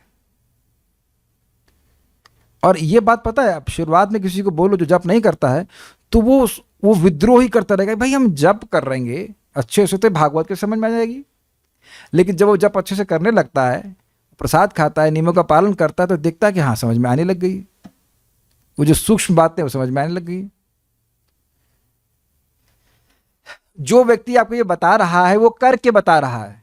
और ये बात पता है, आप शुरुआत में किसी को बोलो जो जप नहीं करता है, तो वो विद्रोह ही करता रहेगा, भाई हम जप कर रहेंगे अच्छे से तो भागवत के समझ में आ जाएगी। लेकिन जब वो जप अच्छे से करने लगता है, प्रसाद खाता है, नियमों का पालन करता है, तो देखता है कि हाँ समझ में आने लग गई, वो जो सूक्ष्म बातें वो समझ में आने लग गई। जो व्यक्ति आपको ये बता रहा है वो करके बता रहा है,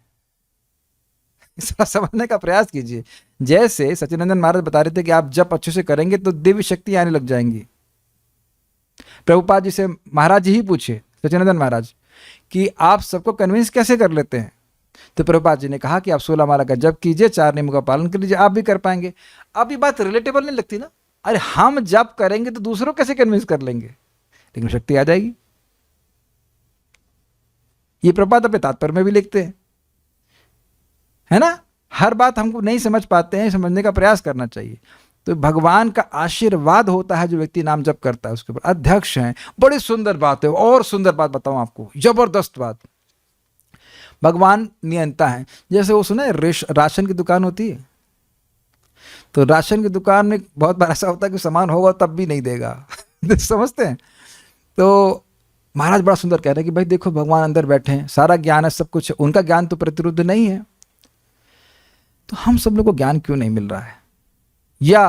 इसका समझने का प्रयास कीजिए। जैसे सच्चिदानंद महाराज बता रहे थे कि आप जब अच्छे से करेंगे तो दिव्य शक्ति आने लग जाएंगी। प्रभुपाद जी से महाराज जी ही पूछे, सच्चिदानंद महाराज, कि आप सबको कन्विंस कैसे कर लेते हैं? तो प्रभुपाद जी ने कहा कि आप 16 माला का जप कीजिए, 4 नियमों का पालन कर लीजिए, आप भी कर पाएंगे। अब ये बात रिलेटेबल नहीं लगती ना, अरे हम जप करेंगे तो दूसरों कैसे कन्विंस कर लेंगे, लेकिन शक्ति आ जाएगी। ये प्रभुपाद अपने तात्पर्य में भी लिखते हैं, है ना। हर बात हमको नहीं समझ पाते हैं, समझने का प्रयास करना चाहिए। तो भगवान का आशीर्वाद होता है जो व्यक्ति नाम जप करता है, उसके ऊपर अध्यक्ष हैं। बड़ी सुंदर बात है, और सुंदर बात बताऊं आपको, जबरदस्त बात। भगवान नियंता है। जैसे वो सुना है, राशन की दुकान होती है, तो राशन की दुकान में बहुत बार ऐसा होता है कि सामान होगा तब भी नहीं देगा। समझते हैं? तो महाराज बड़ा सुंदर कह रहे हैं कि भाई देखो, भगवान अंदर बैठे हैं, सारा ज्ञान है, सब कुछ है, उनका ज्ञान तो प्रतिरुद्ध नहीं है, तो हम सब लोग को ज्ञान क्यों नहीं मिल रहा है, या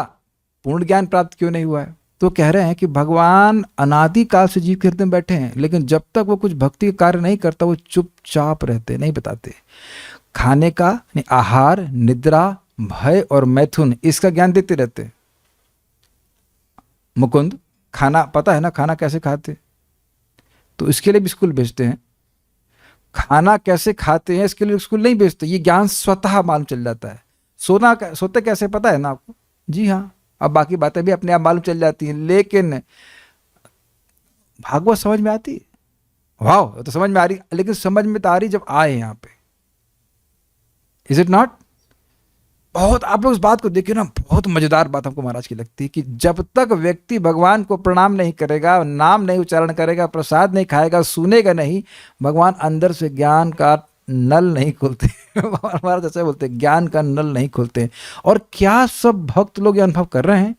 पूर्ण ज्ञान प्राप्त क्यों नहीं हुआ है? तो कह रहे हैं कि भगवान अनादि काल से जीव के हृदय में बैठे हैं, लेकिन जब तक वो कुछ भक्ति कार्य नहीं करता, वो चुपचाप रहते, नहीं बताते। खाने का आहार, निद्रा, भय और मैथुन, इसका ज्ञान देते रहते। मुकुंद खाना पता है ना, खाना कैसे खाते, तो इसके लिए भी स्कूल भेजते हैं। खाना कैसे खाते हैं इसके लिए स्कूल नहीं भेजते, ये ज्ञान स्वतः मालूम चल जाता है। सोते कैसे पता है ना आपको? जी हाँ, अब बाकी बातें भी अपने आप मालूम चल जाती हैं, लेकिन भागवत समझ में आती है। वाह, तो समझ में आ रही, लेकिन समझ में तो आ रही जब आए यहाँ पे। Is it not? बहुत आप लोग इस बात को देखिए ना, बहुत मजेदार बात हमको महाराज की लगती है कि जब तक व्यक्ति भगवान को प्रणाम नहीं करेगा, नाम नहीं उच्चारण करेगा, प्रसाद नहीं खाएगा, सुनेगा नहीं, भगवान अंदर से ज्ञान का नल नहीं खुलते। हमारा जैसे बोलते हैं ज्ञान का नल नहीं खुलते। और क्या सब भक्त लोग ये अनुभव कर रहे हैं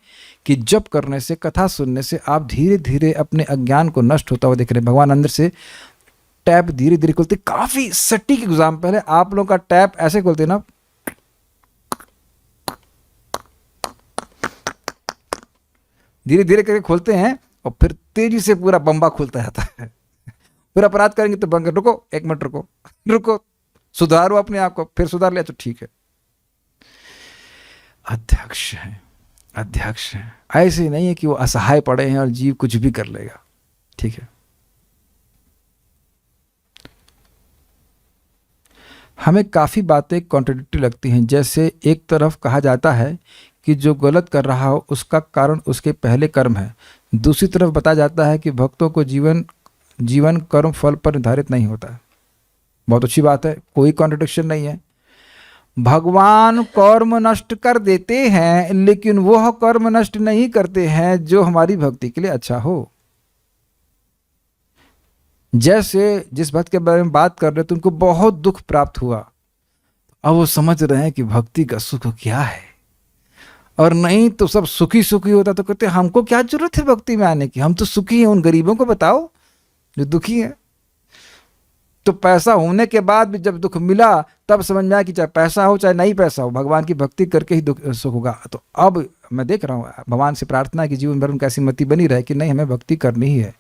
कि जप करने से, कथा सुनने से आप धीरे धीरे अपने अज्ञान को नष्ट होता हुआ देख रहे हैं। भगवान अंदर से टैप धीरे धीरे खुलते। काफी सटीक एग्जाम्पल है, आप लोगों का टैप ऐसे खुलते ना, धीरे धीरे करके खोलते हैं और फिर तेजी से पूरा बम्बा खुलता जाता है। फिर अपराध करेंगे तो बंद, रुको 1 मिनट, रुको रुको, सुधारो अपने आप को, फिर सुधार लिया तो ठीक है। अध्यक्ष है, अध्यक्ष है, ऐसे नहीं है कि वो असहाय पड़े हैं और जीव कुछ भी कर लेगा। ठीक है, हमें काफी बातें कॉन्ट्रडिक्टरी लगती हैं। जैसे एक तरफ कहा जाता है कि जो गलत कर रहा हो उसका कारण उसके पहले कर्म है, दूसरी तरफ बताया जाता है कि भक्तों को जीवन कर्म फल पर निर्धारित नहीं होता है। बहुत अच्छी बात है, कोई कॉन्ट्रडिक्शन नहीं है। भगवान कर्म नष्ट कर देते हैं, लेकिन वह कर्म नष्ट नहीं करते हैं जो हमारी भक्ति के लिए अच्छा हो। जैसे जिस भक्त के बारे में बात कर रहे थे, उनको बहुत दुख प्राप्त हुआ, अब वो समझ रहे हैं कि भक्ति का सुख क्या है। और नहीं तो सब सुखी सुखी होता तो कहते हमको क्या जरूरत है भक्ति में आने की, हम तो सुखी हैं, उन गरीबों को बताओ जो दुखी है। तो पैसा होने के बाद भी जब दुख मिला तब समझ में आया कि चाहे पैसा हो चाहे नहीं पैसा हो, भगवान की भक्ति करके ही दुख सुख होगा। तो अब मैं देख रहा हूँ, भगवान से प्रार्थना है कि जीवन भर उनकी ऐसी मति बनी रहे कि नहीं, हमें भक्ति करनी ही है।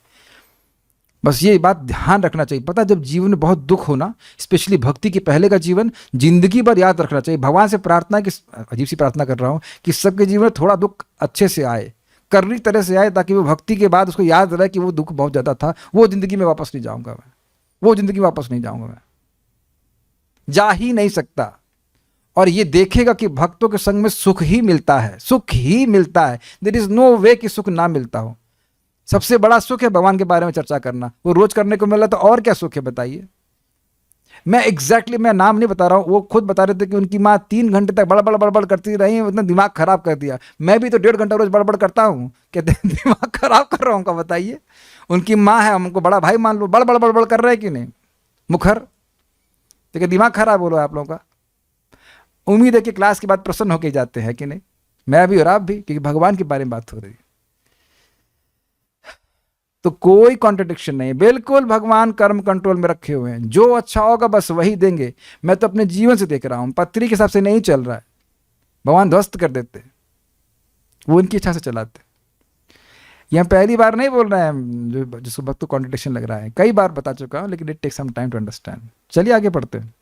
बस ये बात ध्यान रखना चाहिए। पता, जब जीवन में बहुत दुख हो ना, स्पेशली भक्ति के पहले का जीवन, जिंदगी भर याद रखना चाहिए। भगवान से प्रार्थना की, अजीब सी प्रार्थना कर रहा हूँ, कि सबके जीवन में थोड़ा दुख अच्छे से आए, करनी तरह से आए, ताकि वो भक्ति के बाद उसको याद रहे कि वो दुख बहुत ज़्यादा था, वो जिंदगी में वापस नहीं जाऊँगा मैं, वो जिंदगी वापस नहीं जाऊँगा मैं, जा ही नहीं सकता। और ये देखेगा कि भक्तों के संग में सुख ही मिलता है, सुख ही मिलता है। देयर इज नो वे कि सुख ना मिलता हो। सबसे बड़ा सुख है भगवान के बारे में चर्चा करना, वो रोज करने को मिला तो और क्या सुख है बताइए। मैं एग्जैक्टली मैं नाम नहीं बता रहा हूँ, वो खुद बता रहे थे कि उनकी माँ 3 घंटे तक बड़बड़ बड़बड़ करती रही, उतना दिमाग खराब कर दिया। मैं भी तो 1.5 घंटा रोज बड़बड़ करता हूँ, कहते हैं दिमाग खराब कर रहा हूँ का, बताइए। उनकी माँ है, हमको बड़ा भाई मान लो, बड़बड़ बड़बड़ कर रहे हैं कि नहीं, मुखर, तो दिमाग खराब हो रहा है आप लोगों का। उम्मीद है कि क्लास के बाद प्रसन्न होके जाते हैं कि नहीं, मैं भी और आप भी, क्योंकि भगवान के बारे में बात हो रही है। तो कोई कॉन्ट्रडिक्शन नहीं, बिल्कुल भगवान कर्म कंट्रोल में रखे हुए हैं, जो अच्छा होगा बस वही देंगे। मैं तो अपने जीवन से देख रहा हूं, पत्री के हिसाब से नहीं चल रहा है, भगवान ध्वस्त कर देते, वो उनकी इच्छा से चलाते। यह पहली बार नहीं बोल रहे हैं जो जिसको भक्त को कॉन्ट्रडिक्शन लग रहा है, कई बार बता चुका हूं, लेकिन it take some time to understand. चलिए आगे पढ़ते हैं।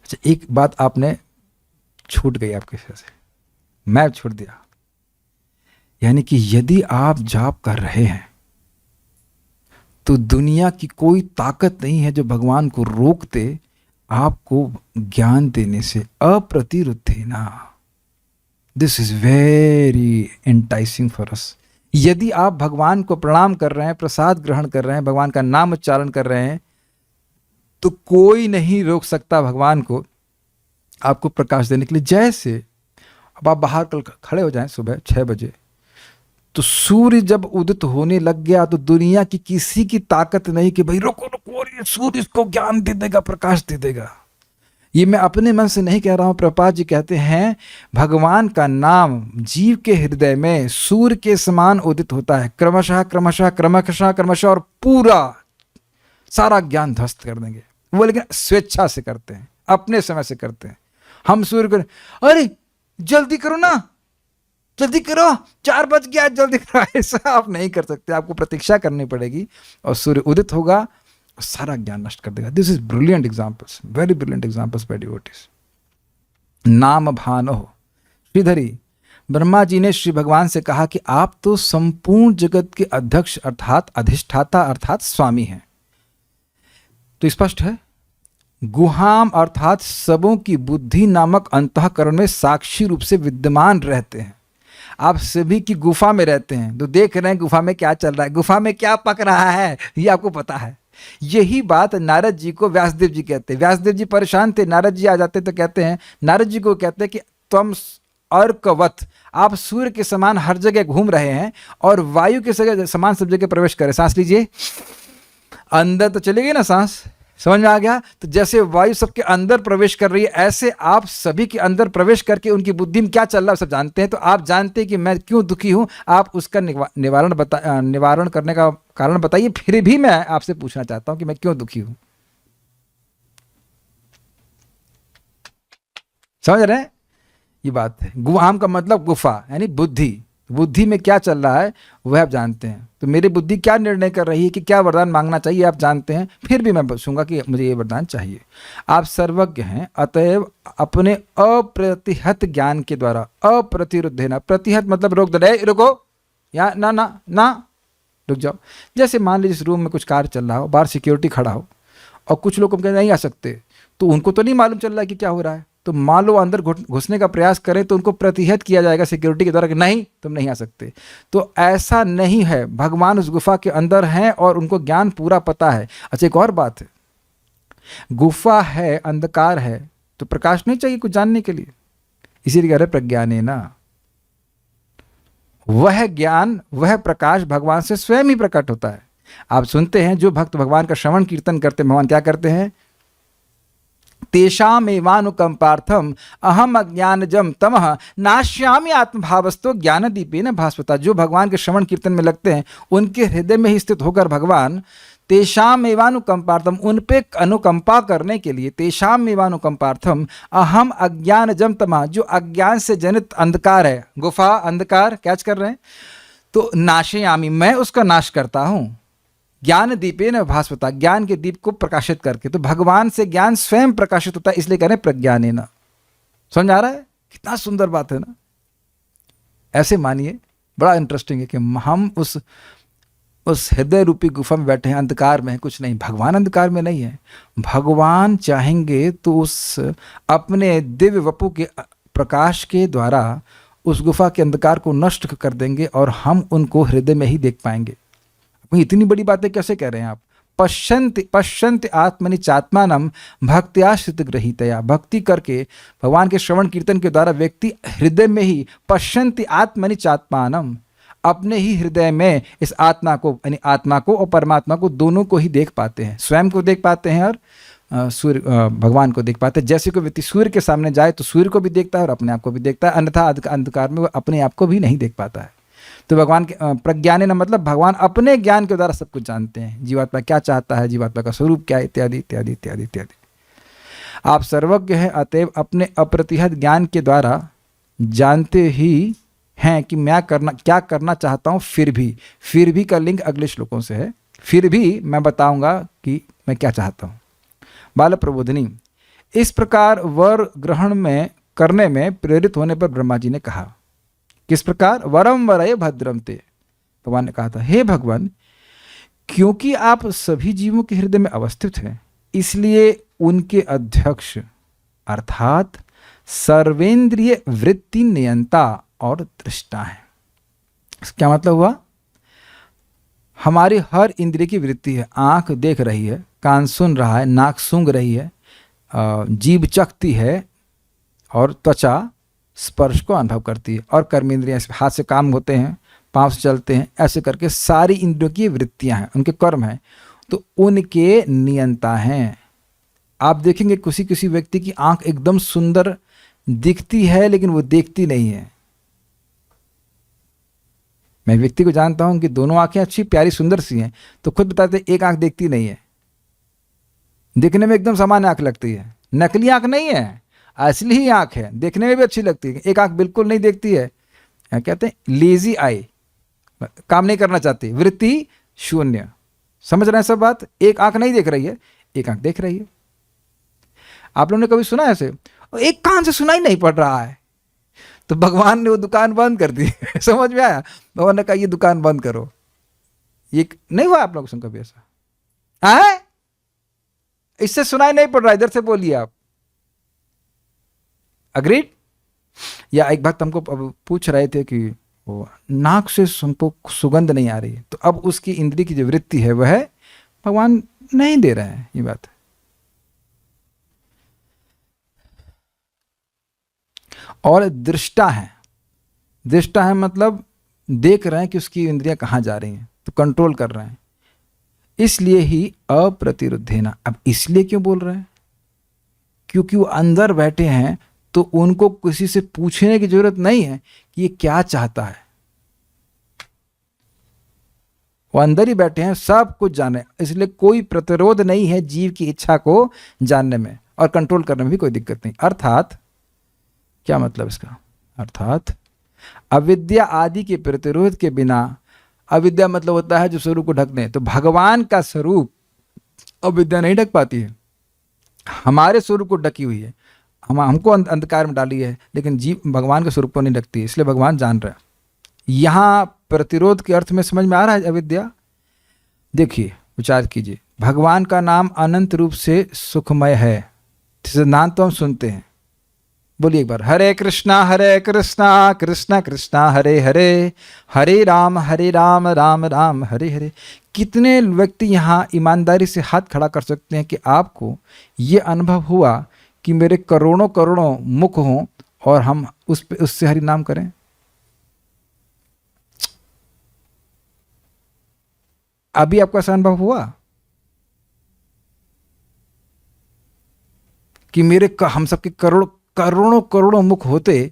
अच्छा, एक बात आपने छूट गई आपके से, मैं छोड़ दिया, यानी कि यदि आप जाप कर रहे हैं तो दुनिया की कोई ताकत नहीं है जो भगवान को रोकते आपको ज्ञान देने से। अप्रतिरुद्धेना, this is very enticing for us. यदि आप भगवान को प्रणाम कर रहे हैं, प्रसाद ग्रहण कर रहे हैं, भगवान का नाम उच्चारण कर रहे हैं, तो कोई नहीं रोक सकता भगवान को आपको प्रकाश देने के लिए। जैसे अब आप बाहर कल खड़े हो जाएं सुबह 6 बजे, तो सूर्य जब उदित होने लग गया तो दुनिया की किसी की ताकत नहीं कि भाई रोको रोको, ये सूर्य इसको ज्ञान दे देगा, प्रकाश दे देगा। ये मैं अपने मन से नहीं कह रहा हूं, प्रभुपाद जी कहते हैं भगवान का नाम जीव के हृदय में सूर्य के समान उदित होता है, क्रमशः क्रमशः क्रमशः क्रमशः, और पूरा सारा ज्ञान ध्वस्त कर देंगे वो। लेकिन स्वेच्छा से करते हैं, अपने समय से करते हैं। हम सूर्य को अरे जल्दी करो ना, जल्दी करो, 4 बज गया, जल्दी करो, ऐसा आप नहीं कर सकते। आपको प्रतीक्षा करनी पड़ेगी और सूर्य उदित होगा और सारा ज्ञान नष्ट कर देगा। This is brilliant examples, very brilliant examples by devotees. नाम भानो श्रीधरी, ब्रह्मा जी ने श्री भगवान से कहा कि आप तो संपूर्ण जगत के अध्यक्ष अर्थात अधिष्ठाता अर्थात स्वामी हैं। तो स्पष्ट है, गुहाम अर्थात सबों की बुद्धि नामक अंतःकरण में साक्षी रूप से विद्यमान रहते हैं। आप सभी की गुफा में रहते हैं, तो देख रहे हैं गुफा में क्या चल रहा है, गुफा में क्या पक रहा है, ये आपको पता है। यही बात नारद जी को व्यासदेव जी कहते हैं। व्यासदेव जी परेशान थे, नारद जी आ जाते तो कहते हैं, नारद जी को कहते हैं कि तुम अर्कवत, आप सूर्य के समान हर जगह घूम रहे हैं और वायु के समान सब जगह प्रवेश करें। सांस लीजिए, अंदर तो चली गई ना सांस, समझ में आ गया? तो जैसे वायु सबके अंदर प्रवेश कर रही है, ऐसे आप सभी के अंदर प्रवेश करके उनकी बुद्धि में क्या चल रहा है सब जानते हैं। तो आप जानते हैं कि मैं क्यों दुखी हूं, आप उसका निवारण करने का कारण बताइए। फिर भी मैं आपसे पूछना चाहता हूं कि मैं क्यों दुखी हूं। समझ रहे हैं? ये बात है। गुहाम का मतलब गुफा यानी बुद्धि। बुद्धि में क्या चल रहा है वह आप जानते हैं। तो मेरी बुद्धि क्या निर्णय कर रही है कि क्या वरदान मांगना चाहिए आप जानते हैं। फिर भी मैं पूछूंगा कि मुझे ये वरदान चाहिए। आप सर्वज्ञ हैं, अतएव अपने अप्रतिहत ज्ञान के द्वारा, अप्रतिरुद्धेन, प्रतिहत मतलब रोक दे, रुको, या ना ना ना, रुक जाओ। जैसे मान लीजिए इस रूम में कुछ कार्य चल रहा हो, बाहर सिक्योरिटी खड़ा हो और कुछ लोग कहते नहीं आ सकते, तो उनको तो नहीं मालूम चल रहा है कि क्या हो रहा है। तो मान लो अंदर घुसने का प्रयास करें तो उनको प्रतिहत किया जाएगा सिक्योरिटी के द्वारा कि नहीं तुम नहीं आ सकते। तो ऐसा नहीं है, भगवान उस गुफा के अंदर हैं और उनको ज्ञान पूरा पता है। अच्छा, एक और बात है, गुफा है, अंधकार है, तो प्रकाश नहीं चाहिए कुछ जानने के लिए, इसीलिए कह रहे प्रज्ञानेन। वह ज्ञान, वह प्रकाश भगवान से स्वयं ही प्रकट होता है। आप सुनते हैं जो भक्त भगवान का श्रवण कीर्तन करते हैं, भगवान क्या करते हैं? तेषामेवानुकंपार्थम अहम अज्ञानजम तमः नाश्यामि आत्मभावस्तो ज्ञानदीपेन भास्वता। जो भगवान के श्रवण कीर्तन में लगते हैं उनके हृदय में ही स्थित होकर भगवान तेषामेवानुकंपार्थम, उन पे अनुकंपा करने के लिए, तेषामेवानुकंपार्थम अहम अज्ञानजम तमः, जो अज्ञान से जनित अंधकार है, गुफा अंधकार कैच कर रहे हैं, तो नाशयामि, मैं उसका नाश करता हूं, ज्ञान दीपेन भास्वता, ज्ञान के दीप को प्रकाशित करके। तो भगवान से ज्ञान स्वयं प्रकाशित होता है, इसलिए कह रहे हैं प्रज्ञानेन। समझ आ रहा है? कितना सुंदर बात है ना। ऐसे मानिए, बड़ा इंटरेस्टिंग है कि हम उस हृदय रूपी गुफा में बैठे हैं, अंधकार में है, कुछ नहीं। भगवान अंधकार में नहीं है। भगवान चाहेंगे तो उस अपने दिव्य वपु के प्रकाश के द्वारा उस गुफा के अंधकार को नष्ट कर देंगे और हम उनको हृदय में ही देख पाएंगे। इतनी बड़ी बातें कैसे कह रहे हैं आप? पश्यन्ति आत्मनि चात्मानम भक्त्याश्रित ग्रहीतया। भक्ति करके भगवान के श्रवण कीर्तन के द्वारा व्यक्ति हृदय में ही पश्यन्ति आत्मनि चात्मानम, अपने ही हृदय में इस आत्मा को, यानी आत्मा को और परमात्मा को, दोनों को ही देख पाते हैं। स्वयं को देख पाते हैं और सूर्य भगवान को देख पाते हैं। जैसे कोई व्यक्ति सूर्य के सामने जाए तो सूर्य को भी देखता है और अपने आप को भी देखता है, अन्यथा अंधकार में वो अपने आप को भी नहीं देख पाता है। तो भगवान के प्रज्ञानेन मतलब भगवान अपने ज्ञान के द्वारा सब कुछ जानते हैं, जीवात्मा क्या चाहता है, जीवात्मा का स्वरूप क्या है, इत्यादि इत्यादि इत्यादि इत्यादि। आप सर्वज्ञ हैं, अतएव अपने अप्रतिहत ज्ञान के द्वारा जानते ही हैं कि मैं क्या करना चाहता हूं। फिर भी का लिंक अगले श्लोकों से है। फिर भी मैं बताऊंगा कि मैं क्या चाहता हूं। बाल प्रबोधिनी, इस प्रकार वर ग्रहण में करने में प्रेरित होने पर ब्रह्मा जी ने कहा, किस प्रकार? वरम वरय भद्रम ते। भगवान ने कहा था, हे भगवान, क्योंकि आप सभी जीवों के हृदय में अवस्थित हैं, इसलिए उनके अध्यक्ष अर्थात सर्वेंद्रिय वृत्ति नियंता और दृष्टा है। क्या मतलब हुआ? हमारी हर इंद्रिय की वृत्ति है। आंख देख रही है, कान सुन रहा है, नाक सूंघ रही है, जीभ चखती है और त्वचा स्पर्श को अनुभव करती है, और कर्मेंद्रियां हाथ से काम होते हैं, पांव से चलते हैं, ऐसे करके सारी इंद्रियों की वृत्तियां हैं, उनके कर्म हैं, तो उनके नियंता हैं। आप देखेंगे किसी व्यक्ति की आंख एकदम सुंदर दिखती है लेकिन वो देखती नहीं है। मैं व्यक्ति को जानता हूं कि दोनों आंखें अच्छी प्यारी सुंदर सी हैं, तो खुद बताते एक आंख देखती नहीं है, दिखने में एकदम सामान्य आंख लगती है, नकली आंख नहीं है, असली ही आंख है, देखने में भी अच्छी लगती है। एक आंख बिल्कुल नहीं देखती है, कहते हैं लेजी आई, काम नहीं करना चाहती, वृत्ति शून्य। समझ रहे हैं सब बात? एक आंख नहीं देख रही है, एक आंख देख रही है। आप लोगों ने कभी सुना ऐसे? एक कान से सुनाई नहीं पड़ रहा है, तो भगवान ने वो दुकान बंद कर दी। समझ में आया? भगवान ने कहा ये दुकान बंद करो। ये नहीं हुआ आप लोगों से कभी ऐसा? है इससे सुनाई नहीं पड़ रहा, इधर से बोलिए आप। अग्रीड? या एक भक्त हमको पूछ रहे थे कि वो नाक से हमको सुगंध नहीं आ रही है, तो अब उसकी इंद्रिय की जो वृत्ति है वह भगवान नहीं दे रहे हैं। ये बात है। और दृष्टा है, दृष्टा है मतलब देख रहे हैं कि उसकी इंद्रियां कहाँ जा रही हैं, तो कंट्रोल कर रहे हैं। इसलिए ही अप्रतिरुद्धेना। अब इसलिए क्यों बोल रहे हैं? क्योंकि वो अंदर बैठे हैं, तो उनको किसी से पूछने की जरूरत नहीं है कि ये क्या चाहता है। वो अंदर ही बैठे हैं, सब कुछ जाने, इसलिए कोई प्रतिरोध नहीं है जीव की इच्छा को जानने में, और कंट्रोल करने में भी कोई दिक्कत नहीं। अर्थात क्या मतलब इसका? अर्थात अविद्या आदि के प्रतिरोध के बिना, अविद्या मतलब होता है जो स्वरूप को ढक दे, तो भगवान का स्वरूप अविद्या नहीं ढक पाती है। हमारे स्वरूप को ढकी हुई है, हमको अंधकार में डाली है, लेकिन जीव भगवान के स्वरूप को नहीं ढकती है, इसलिए भगवान जान रहे हैं। यहाँ प्रतिरोध के अर्थ में समझ में आ रहा है अविद्या? देखिए, विचार कीजिए, भगवान का नाम अनंत रूप से सुखमय है, सिद्धांत तो हम सुनते हैं। बोलिए एक बार, हरे कृष्णा कृष्णा कृष्णा हरे हरे, हरे राम राम राम हरे हरे। कितने व्यक्ति यहाँ ईमानदारी से हाथ खड़ा कर सकते हैं कि आपको ये अनुभव हुआ कि मेरे करोड़ों करोड़ों मुख हों और हम उससे हरि नाम करें? अभी आपको ऐसा अनुभव हुआ कि हम सबके करोड़ों करोड़ों मुख होते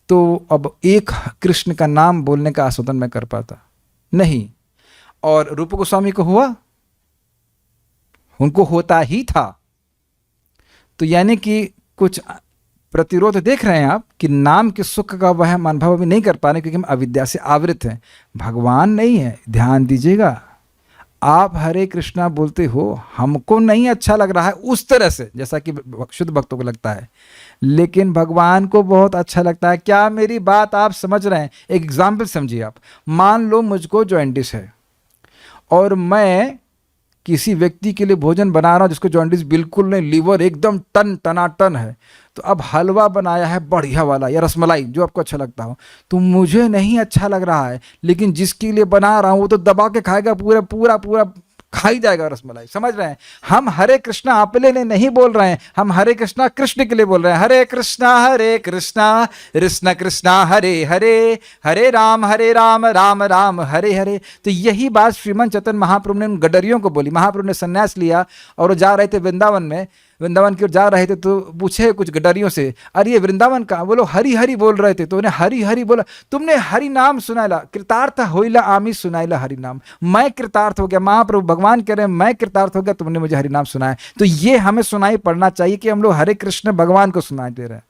तो अब एक कृष्ण का नाम बोलने का आस्वादन मैं कर पाता? नहीं। और रूप गोस्वामी को हुआ? उनको होता ही था। तो यानी कि कुछ प्रतिरोध देख रहे हैं आप कि नाम के सुख का वह हम अनुभव अभी नहीं कर पा रहे, क्योंकि हम अविद्या से आवृत हैं। भगवान नहीं है, ध्यान दीजिएगा। आप हरे कृष्णा बोलते हो, हमको नहीं अच्छा लग रहा है उस तरह से जैसा कि शुद्ध भक्तों को लगता है, लेकिन भगवान को बहुत अच्छा लगता है। क्या मेरी बात आप समझ रहे हैं? एक एग्जाम्पल समझिए आप। मान लो मुझको जॉइंटिस है और मैं किसी व्यक्ति के लिए भोजन बना रहा हूँ जिसको जॉइंटिस बिल्कुल नहीं, लीवर एकदम टनाटन है, तो अब हलवा बनाया है बढ़िया वाला या रसमलाई जो आपको अच्छा लगता हो, तो मुझे नहीं अच्छा लग रहा है, लेकिन जिसके लिए बना रहा हूँ वो तो दबा के खाएगा, पूरा पूरा पूरा खा ही जाएगा रसमलाई। समझ रहे हैं? हम हरे कृष्णा अपने लिए नहीं बोल रहे हैं, हम हरे कृष्णा कृष्ण के लिए बोल रहे हैं। हरे कृष्णा कृष्ण कृष्णा हरे हरे, हरे राम राम राम हरे हरे। तो यही बात श्रीमन चैतन्य महाप्रभु ने उन गडरियों को बोली। महाप्रभु ने संन्यास लिया और वो जा रहे थे वृंदावन की ओर जा रहे थे, तो पूछे कुछ गडरियों से, अरे ये वृंदावन कहाँ? बोलो हरि हरि बोल रहे थे। तो उन्हें हरि हरि बोला, तुमने हरि नाम सुनाइला, कृतार्थ होइला आमी सुनाइला हरि नाम, मैं कृतार्थ हो गया। महाप्रभु भगवान कह रहे हैं मैं कृतार्थ हो गया, तुमने मुझे हरि नाम सुनाया। तो ये हमें सुनाई पड़ना चाहिए कि हम लोग हरे कृष्ण भगवान को सुनाई दे रहे हैं।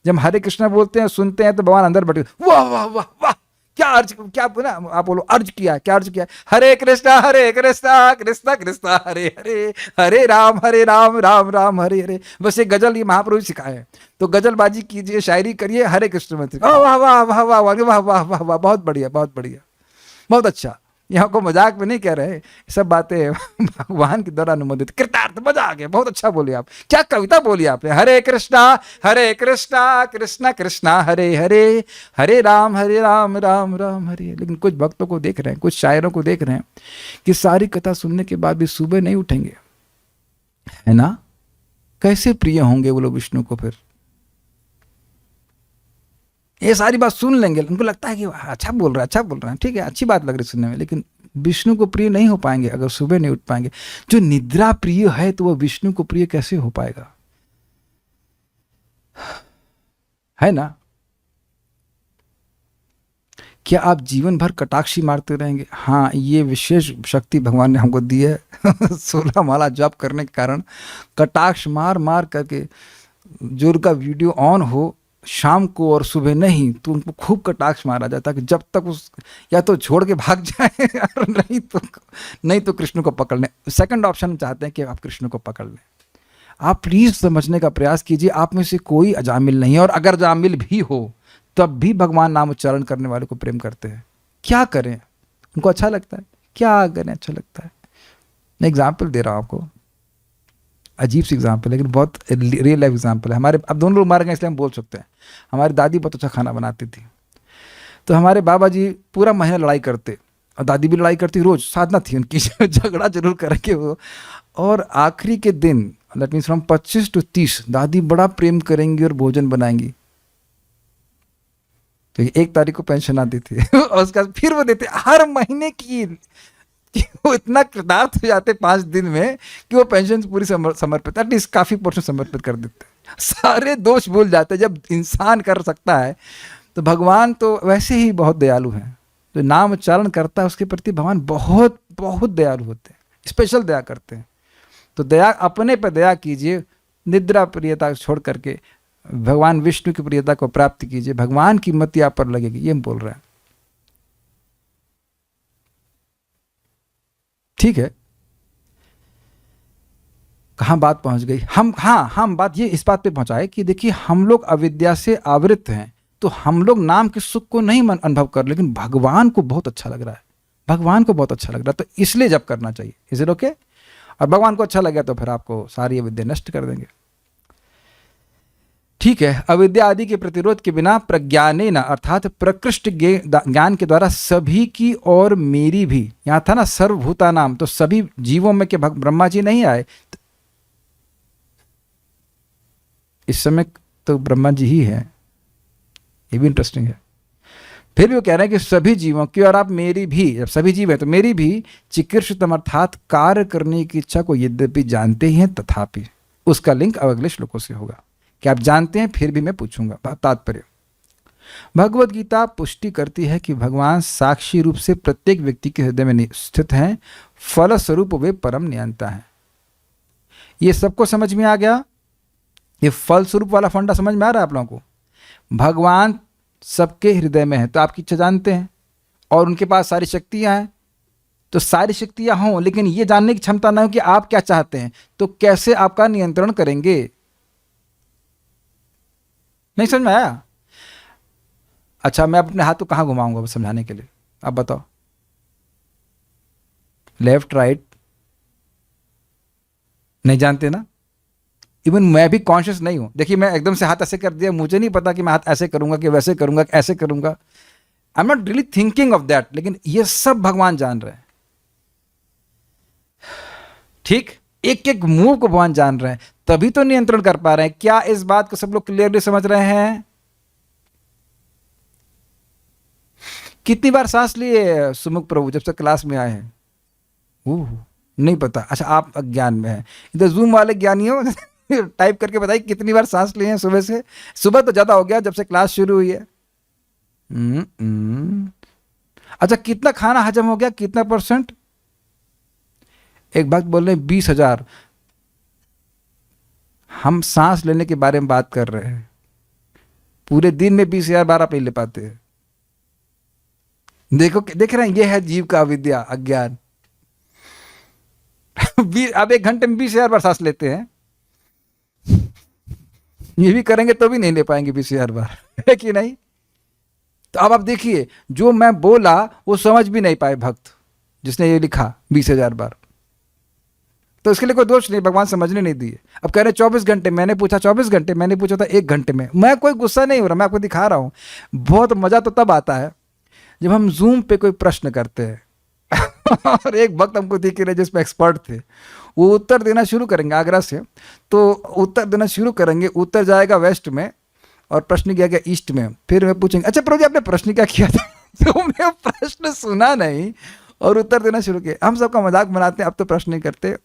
जब हम हरे कृष्ण बोलते हैं, सुनते हैं, तो भगवान अंदर बैठे, वाह वाह वाह वाह, क्या अर्ज, क्या बोला आप? बोलो अर्ज किया, क्या अर्ज किया? हरे कृष्णा कृष्णा कृष्णा हरे हरे, हरे राम राम राम हरे हरे। बस ये गजल ये महाप्रभु सिखाए हैं। तो गजलबाजी कीजिए, शायरी करिए, हरे कृष्ण मंत्र, वाह वाह वाह वाह वाह वाह वाह वाह वाह, बहुत बढ़िया बहुत बढ़िया, बहुत अच्छा। यहाँ को मजाक में नहीं कह रहे, सब बातें भगवान के द्वारा अनुमोदित। कृतार्थ, मजा आ गया, बहुत अच्छा बोली आप, क्या कविता बोली आपने। हरे कृष्णा कृष्ण कृष्णा हरे हरे, हरे राम राम राम हरे। लेकिन कुछ भक्तों को देख रहे हैं, कुछ शायरों को देख रहे हैं कि सारी कथा सुनने के बाद भी सुबह नहीं उठेंगे, है ना? कैसे प्रिय होंगे वो लोग विष्णु को? फिर ये सारी बात सुन लेंगे, उनको लगता है कि अच्छा बोल रहा है, ठीक है, अच्छी बात लग रही सुनने में, लेकिन विष्णु को प्रिय नहीं हो पाएंगे अगर सुबह नहीं उठ पाएंगे। जो निद्रा प्रिय है तो वह विष्णु को प्रिय कैसे हो पाएगा? है ना? क्या आप जीवन भर कटाक्षी मारते रहेंगे? हाँ, ये विशेष शक्ति भगवान ने हमको दी है 16 माला जप करने के कारण कटाक्ष मार मार करके, जो उनका वीडियो ऑन हो शाम को और सुबह नहीं, तो उनको खूब कटाक्ष मारा जाता है कि जब तक उस या तो छोड़ के भाग जाए और नहीं तो कृष्ण को पकड़ लें। सेकंड ऑप्शन चाहते हैं कि आप कृष्ण को पकड़ लें। आप प्लीज समझने का प्रयास कीजिए, आप में से कोई अजामिल नहीं है, और अगर जामिल भी हो तब भी भगवान नाम उच्चारण करने वाले को प्रेम करते हैं। क्या करें? उनको अच्छा लगता है, क्या करें, अच्छा लगता है। मैं एग्जाम्पल दे रहा हूँ आपको, अजीब सी एग्जाम्पल, लेकिन बहुत रियल लाइफ एग्जाम्पल है। हमारे अब दोनों लोग मारे गए इसलिए हम बोल सकते हैं। हमारी दादी बहुत अच्छा खाना बनाती थी, तो हमारे बाबा जी पूरा महीना लड़ाई करते, और दादी भी लड़ाई करती, रोज साधना थी उनकी झगड़ा जरूर करेंगे वो। और आखिरी के दिन, दैट मीन्स फ्रॉम 25 to 30, दादी बड़ा प्रेम करेंगी और भोजन बनाएंगी। तो 1 तारीख को पेंशन आती थी और उसका फिर वो देते हर महीने की, कि वो इतना कृतार्थ हो जाते 5 दिन में कि वो पेंशन पूरी समर्पित, एटलीस्ट काफ़ी पोर्शन समर्पित कर देते, सारे दोष भूल जाते। जब इंसान कर सकता है तो भगवान तो वैसे ही बहुत दयालु हैं। जो नाम उच्चारण करता है उसके प्रति भगवान बहुत बहुत दयालु होते हैं, स्पेशल दया करते हैं। तो दया, अपने पर दया कीजिए, निद्रा प्रियता छोड़ करके भगवान विष्णु की प्रियता को प्राप्त कीजिए, भगवान की मति आप पर लगेगी, ये हम बोल रहे हैं। ठीक है, कहाँ बात पहुंच गई हम? हाँ, हम बात ये इस बात पे पहुंचाए कि देखिए हम लोग अविद्या से आवृत हैं, तो हम लोग नाम के सुख को नहीं अनुभव कर, लेकिन भगवान को बहुत अच्छा लग रहा है, भगवान को बहुत अच्छा लग रहा है, तो इसलिए जब करना चाहिए। Is it okay? और भगवान को अच्छा लगे तो फिर आपको सारी अविद्या नष्ट कर देंगे। ठीक है, अविद्या आदि के प्रतिरोध के बिना प्रज्ञानेन अर्थात प्रकृष्ट ज्ञान के द्वारा सभी की और मेरी भी, यहाँ था ना सर्वभूता नाम, तो सभी जीवों में के ब्रह्मा जी नहीं आए, इस समय तो ब्रह्मा जी ही है, ये भी इंटरेस्टिंग है। फिर भी वो कह रहे हैं कि सभी जीवों की और आप मेरी भी, जब सभी जीव है तो मेरी भी चिकीर्षितम अर्थात कार्य करने की इच्छा को यद्यपि जानते ही हैं तथापि, उसका लिंक अब अगले श्लोकों से होगा कि आप जानते हैं फिर भी मैं पूछूंगा। तात्पर्य, भगवद गीता पुष्टि करती है कि भगवान साक्षी रूप से प्रत्येक व्यक्ति के हृदय में स्थित हैं, फलस्वरूप वे परम नियंता हैं। ये सबको समझ में आ गया? ये फलस्वरूप वाला फंडा समझ में आ रहा है आप लोगों को? भगवान सबके हृदय में है तो आपकी इच्छा जानते हैं, और उनके पास सारी शक्तियां हैं, तो सारी शक्तियां हों लेकिन ये जानने की क्षमता ना हो कि आप क्या चाहते हैं, तो कैसे आपका नियंत्रण करेंगे? नहीं समझ में आया? अच्छा, मैं अपने हाथ को कहाँ घुमाऊंगा बस समझाने के लिए, आप बताओ। लेफ्ट राइट नहीं जानते ना? इवन मैं भी कॉन्शियस नहीं हूं। देखिए मैं एकदम से हाथ ऐसे कर दिया, मुझे नहीं पता कि मैं हाथ ऐसे करूंगा कि वैसे करूंगा कि ऐसे करूंगा, I am not really thinking of that, लेकिन ये सब भगवान जान रहे हैं। ठीक, एक एक मूव को भगवान जान रहे हैं, तभी तो नियंत्रण कर पा रहे हैं। क्या इस बात को सब लोग क्लियरली समझ रहे हैं? कितनी बार सांस लिए सुमुख प्रभु जब से क्लास में आए हैं? नहीं पता। अच्छा, आप अज्ञान में हैं। इधर जूम वाले ज्ञानियों टाइप करके बताइए कितनी बार सांस लिए हैं सुबह से? सुबह तो ज्यादा हो गया, जब से क्लास शुरू हुई है। अच्छा, कितना खाना हजम हो गया, कितना %? एक बात बोल रहे हैं 20,000। हम सांस लेने के बारे में बात कर रहे हैं, पूरे दिन में 20,000 बार आप नहीं ले पाते हैं। देखो, देख रहे हैं, ये है जीव का अविद्या, अज्ञान। अब 1 घंटे में 20,000 बार सांस लेते हैं, ये भी करेंगे तो भी नहीं ले पाएंगे 20,000 बार, है कि नहीं? तो अब आप देखिए, जो मैं बोला वो समझ भी नहीं पाए भक्त जिसने ये लिखा 20,000 बार, तो इसके लिए कोई दोष नहीं, भगवान समझने नहीं दिए। अब कह रहे 24 घंटे, मैंने पूछा 24 घंटे, मैंने पूछा था 1 घंटे में। मैं कोई गुस्सा नहीं हो रहा, मैं आपको दिखा रहा हूं। बहुत मजा तो तब आता है जब हम जूम पे कोई प्रश्न करते हैं और एक भक्त हमको दिख रहे जिसमें एक्सपर्ट थे, वो उत्तर देना शुरू करेंगे आगरा से, तो उत्तर देना शुरू करेंगे, उत्तर जाएगा वेस्ट में और प्रश्न किया गया ईस्ट में। फिर मैं पूछेंगे, अच्छा प्रभु जी आपने प्रश्न क्या किया था? तुमने प्रश्न सुना नहीं और उत्तर देना शुरू किया। हम सबका मजाक बनाते हैं, अब तो प्रश्न नहीं करते,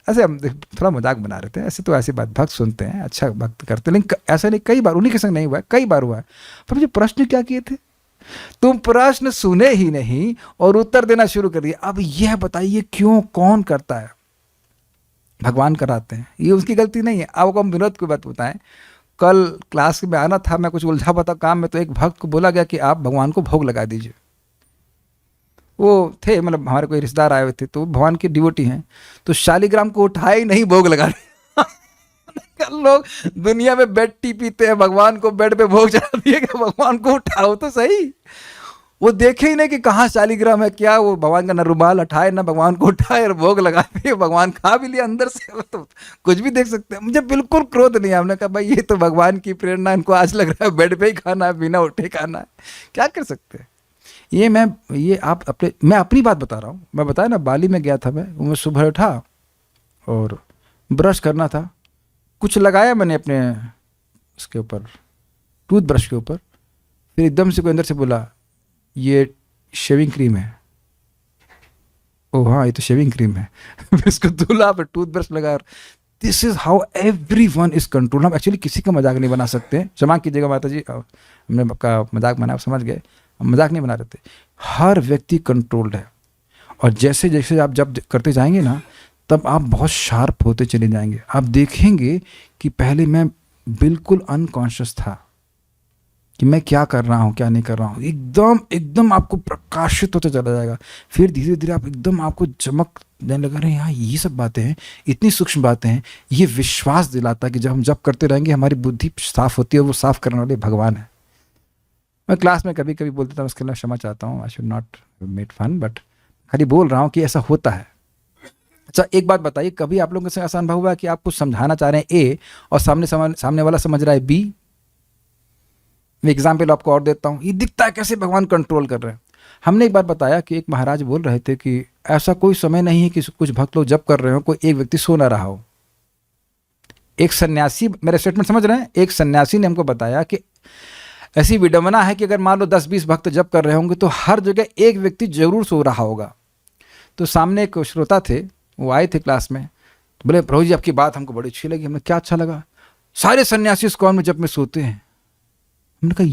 ऐसे हम थोड़ा मजाक बना रहे थे। ऐसे तो ऐसी बात भक्त सुनते हैं, अच्छा भक्त करते हैं, लेकिन ऐसा नहीं, कई बार उन्हीं के संग नहीं हुआ है, कई बार हुआ है। प्रभु जी प्रश्न क्या किए थे? तुम प्रश्न सुने ही नहीं और उत्तर देना शुरू कर दिया। अब यह बताइए क्यों, कौन करता है? भगवान कराते हैं, ये उसकी गलती नहीं है। आपको हम विनोद की बात बताएं, कल क्लास में आना था, मैं कुछ उलझा पता काम में, तो एक भक्त को बोला गया कि आप भगवान को भोग लगा दीजिए। वो थे, मतलब हमारे कोई रिश्तेदार आए हुए थे, तो भगवान के डिवोटी हैं, तो शालिग्राम को उठाए ही नहीं, भोग लगा लोग दुनिया में बेड टी पीते हैं, भगवान को बेड पे भोग चढ़ा दिएगा, भगवान को उठाओ तो सही। वो देखे ही नहीं कि कहाँ शालिग्राम है, क्या वो भगवान का न रुमाल हटाए ना भगवान को उठाए और भोग लगा दिए, भगवान खा भी लिया अंदर से, तो कुछ भी देख सकते हैं। मुझे बिल्कुल क्रोध नहीं है, हमने कहा भाई ये तो भगवान की प्रेरणा, इनको आज लग रहा है बेड पे ही खाना है, बिना उठे खाना है, क्या कर सकते हैं? मैं अपनी बात बता रहा हूँ। मैं बताया ना, बाली में गया था मैं सुबह उठा और ब्रश करना था, कुछ लगाया मैंने अपने उसके ऊपर, टूथब्रश के ऊपर, फिर एकदम से कोई अंदर से बोला ये शेविंग क्रीम है, ओह हाँ ये तो शेविंग क्रीम है। फिर इसको धुला, फिर टूथब्रश लगा। This is how everyone is control. हम एक्चुअली किसी का मजाक नहीं बना सकते, क्षमा कीजिएगा माता जी, हमने का मजाक बनाया, आप समझ गए, हम मजाक नहीं बना रहे थे। हर व्यक्ति कंट्रोल्ड है, और जैसे जैसे आप जब करते जाएंगे ना, तब आप बहुत शार्प होते चले जाएंगे। आप देखेंगे कि पहले मैं बिल्कुल अनकॉन्शियस था कि मैं क्या कर रहा हूँ क्या नहीं कर रहा हूँ, एकदम एकदम आपको प्रकाशित होते चला जाएगा। फिर धीरे धीरे आप एकदम आपको चमक देने लगा, रहे यहाँ ये सब बातें हैं, इतनी सूक्ष्म बातें हैं। ये विश्वास दिलाता है कि जब हम जब करते रहेंगे हमारी बुद्धि साफ होती है, वो साफ करने वाले भगवान है। मैं क्लास में कभी कभी बोलता था, उसके लिए क्षमा चाहता हूँ, I should not made fun, but खाली बोल रहा हूँ कि ऐसा होता है। अच्छा एक बात बताइए, कभी आप लोगों के साथ ऐसा अनुभव हुआ है कि आप कुछ समझाना चाह रहे हैं ए और सामने वाला समझ रहा है बी? मैं एग्जाम्पल आपको और देता हूँ, ये दिखता है कैसे भगवान कंट्रोल कर रहे हैं। हमने एक बार बताया कि एक महाराज बोल रहे थे कि ऐसा कोई समय नहीं है कि कुछ भक्त लोग जब कर रहे हो, कोई एक व्यक्ति सो ना रहा हो। एक सन्यासी, मेरे स्टेटमेंट समझ रहे हैं, एक सन्यासी ने हमको बताया कि ऐसी विडंबना है कि अगर मान लो 10-20 भक्त जब कर रहे होंगे तो हर जगह एक व्यक्ति जरूर सो रहा होगा। तो सामने एक श्रोता थे, वो आए थे क्लास में, तो बोले प्रभु जी आपकी बात हमको बड़ी अच्छी लगी। हमने क्या अच्छा लगा? सारे सन्यासी इस कौन में जब में सोते हैं। हमने कहा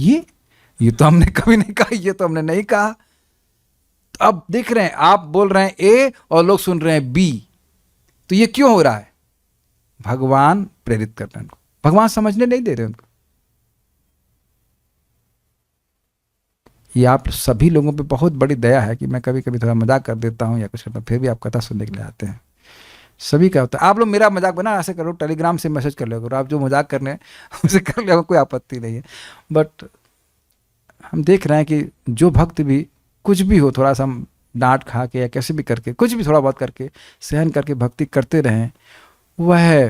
ये तो हमने कभी नहीं कहा, ये तो हमने नहीं कहा। तो अब देख रहे हैं, आप बोल रहे हैं ए और लोग सुन रहे हैं बी, तो ये क्यों हो रहा है? भगवान प्रेरित कर रहे हैं उनको, भगवान समझने नहीं दे रहे उनको। ये आप सभी लोगों पे बहुत बड़ी दया है कि मैं कभी कभी थोड़ा मजाक कर देता हूँ या कुछ करता हूँ, फिर भी आप कथा सुनने के लिए आते हैं। सभी का होता है। आप लोग मेरा मजाक बना ऐसे करो, टेलीग्राम से मैसेज कर लिया करो, आप जो मजाक करने हैं उसे कर लिया, कोई आपत्ति नहीं है। बट हम देख रहे हैं कि जो भक्त भी कुछ भी हो, थोड़ा सा हम डांट खा के या कैसे भी करके, कुछ भी थोड़ा बहुत करके सहन करके भक्ति करते रहें, वह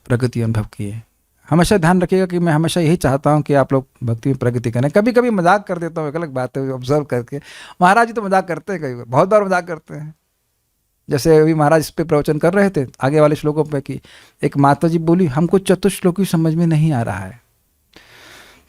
प्रगति अनुभव किए। हमेशा ध्यान रखिएगा कि मैं हमेशा यही चाहता हूँ कि आप लोग भक्ति में प्रगति करें। कभी कभी मजाक कर देता हूँ, एक अलग बात है, ऑब्जर्व करके। महाराज जी तो मजाक करते हैं, कई बहुत बार मजाक करते हैं। जैसे अभी महाराज इस पे प्रवचन कर रहे थे आगे वाले श्लोकों पे कि एक माता जी बोली हमको चतुश्लोकी समझ में नहीं आ रहा है।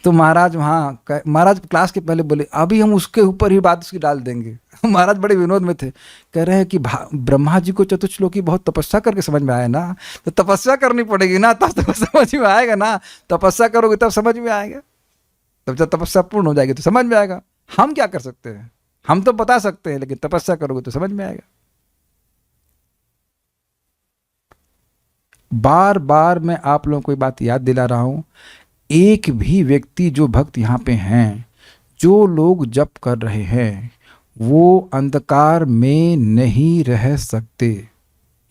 तो महाराज महाराज क्लास के पहले बोले अभी हम उसके ऊपर ही बात उसकी डाल देंगे। महाराज बड़े विनोद में थे, कह रहे हैं कि ब्रह्मा जी को चतुश्लोकी बहुत तपस्या करके समझ में आया ना, तो तपस्या करनी पड़ेगी ना, तब तो समझ में आएगा ना। तपस्या करोगे तब समझ में आएगा, तब जब तपस्या पूर्ण हो जाएगी तो समझ में आएगा। हम क्या कर सकते हैं? हम तो बता सकते हैं, लेकिन तपस्या करोगे तो समझ में आएगा। बार बार मैं आप लोगों को ये बात याद दिला रहा हूं, एक भी व्यक्ति जो भक्त यहाँ पे हैं, जो लोग जप कर रहे हैं, वो अंधकार में नहीं रह सकते।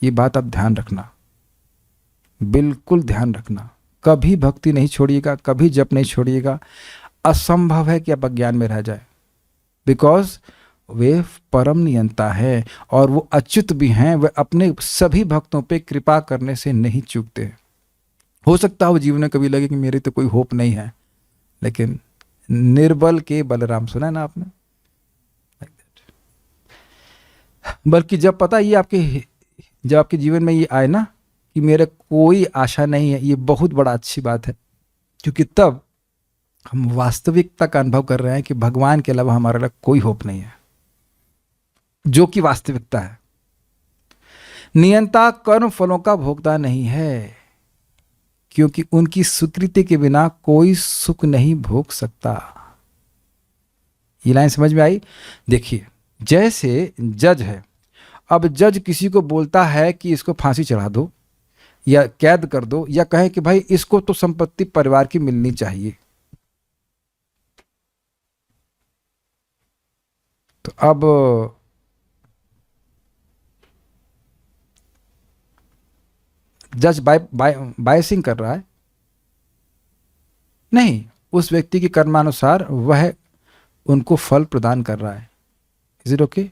ये बात आप ध्यान रखना, बिल्कुल ध्यान रखना। कभी भक्ति नहीं छोड़िएगा, कभी जप नहीं छोड़िएगा। असंभव है कि आप अज्ञान में रह जाए, बिकॉज वे परम नियंता है और वो अच्युत भी हैं। वे अपने सभी भक्तों पे कृपा करने से नहीं चूकते। हो सकता है वो जीवन में कभी लगे कि मेरी तो कोई होप नहीं है, लेकिन निर्बल के बलराम सुना है ना आपने? बल्कि जब पता ये जब आपके जीवन में ये आए ना कि मेरे कोई आशा नहीं है, ये बहुत बड़ा अच्छी बात है, क्योंकि तब हम वास्तविकता का अनुभव कर रहे हैं कि भगवान के अलावा हमारे लिए कोई होप नहीं है, जो कि वास्तविकता है। नियंता कर्म फलों का भोगता नहीं है, क्योंकि उनकी स्वीकृति के बिना कोई सुख नहीं भोग सकता। ये लाइन समझ में आई? देखिए, जैसे जज है, अब जज किसी को बोलता है कि इसको फांसी चढ़ा दो या कैद कर दो, या कहे कि भाई इसको तो संपत्ति परिवार की मिलनी चाहिए, तो अब जज बायसिंग कर रहा है? नहीं, उस व्यक्ति के कर्मानुसार वह उनको फल प्रदान कर रहा है। Is it okay?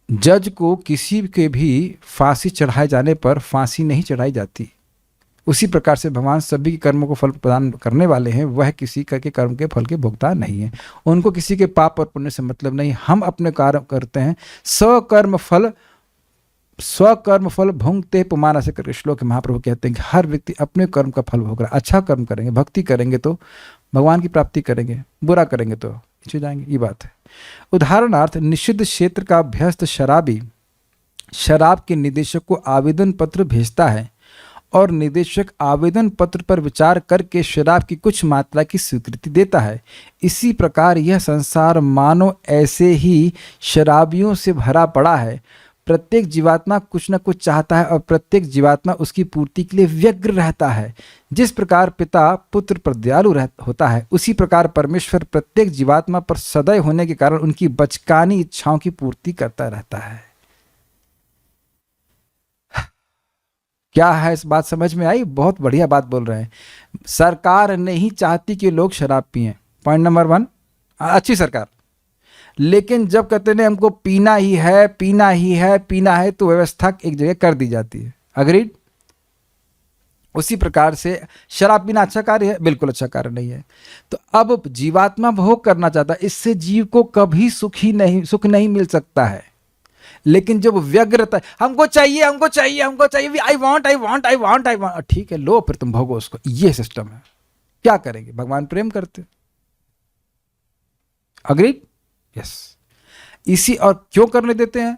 जज को किसी के भी फांसी चढ़ाए जाने पर फांसी नहीं चढ़ाई जाती। उसी प्रकार से भगवान सभी के कर्मों को फल प्रदान करने वाले हैं, वह किसी के कर्म के फल के भोक्ता नहीं है। उनको किसी के पाप और पुण्य से मतलब नहीं। हम अपने कार्य करते हैं, स्वकर्म फल भुंगते पुमाना से करके श्लोक महाप्रभु कहते हैं कि हर व्यक्ति अपने कर्म का फल भोग रहा है। अच्छा कर्म करेंगे, भक्ति करेंगे तो भगवान की प्राप्ति करेंगे, बुरा करेंगे तो पीछे जाएंगे, ये बात है। उदाहरणार्थ निषिद्ध क्षेत्र का अभ्यस्त शराबी शराब के निदेशक को आवेदन पत्र भेजता है और निदेशक आवेदन पत्र पर विचार करके शराब की कुछ मात्रा की स्वीकृति देता है। इसी प्रकार यह संसार मानो ऐसे ही शराबियों से भरा पड़ा है। प्रत्येक जीवात्मा कुछ न कुछ चाहता है और प्रत्येक जीवात्मा उसकी पूर्ति के लिए व्यग्र रहता है। जिस प्रकार पिता पुत्र पर दयालु होता है, उसी प्रकार परमेश्वर प्रत्येक जीवात्मा पर सदैव होने के कारण उनकी बचकानी इच्छाओं की पूर्ति करता रहता है। क्या है, इस बात समझ में आई? बहुत बढ़िया बात बोल रहे हैं। सरकार नहीं चाहती कि लोग शराब पिएं, पॉइंट नंबर 1, अच्छी सरकार। लेकिन जब कहते हैं हमको पीना ही है, पीना ही है, पीना है, तो व्यवस्था एक जगह कर दी जाती है। अग्रीड? उसी प्रकार से शराब पीना अच्छा कार्य है? बिल्कुल अच्छा कार्य नहीं है। तो अब जीवात्मा भोग करना चाहता है, इससे जीव को कभी सुख नहीं मिल सकता है। लेकिन जब व्यग्र रहता है, हमको चाहिए, हमको चाहिए, हमको चाहिए, I want, I want, I want, I want, ठीक है, लो, फिर तुम भोगो उसको। ये सिस्टम है। क्या करेंगे? भगवान प्रेम करते। अग्रीड? यस। इसी और क्यों करने देते हैं?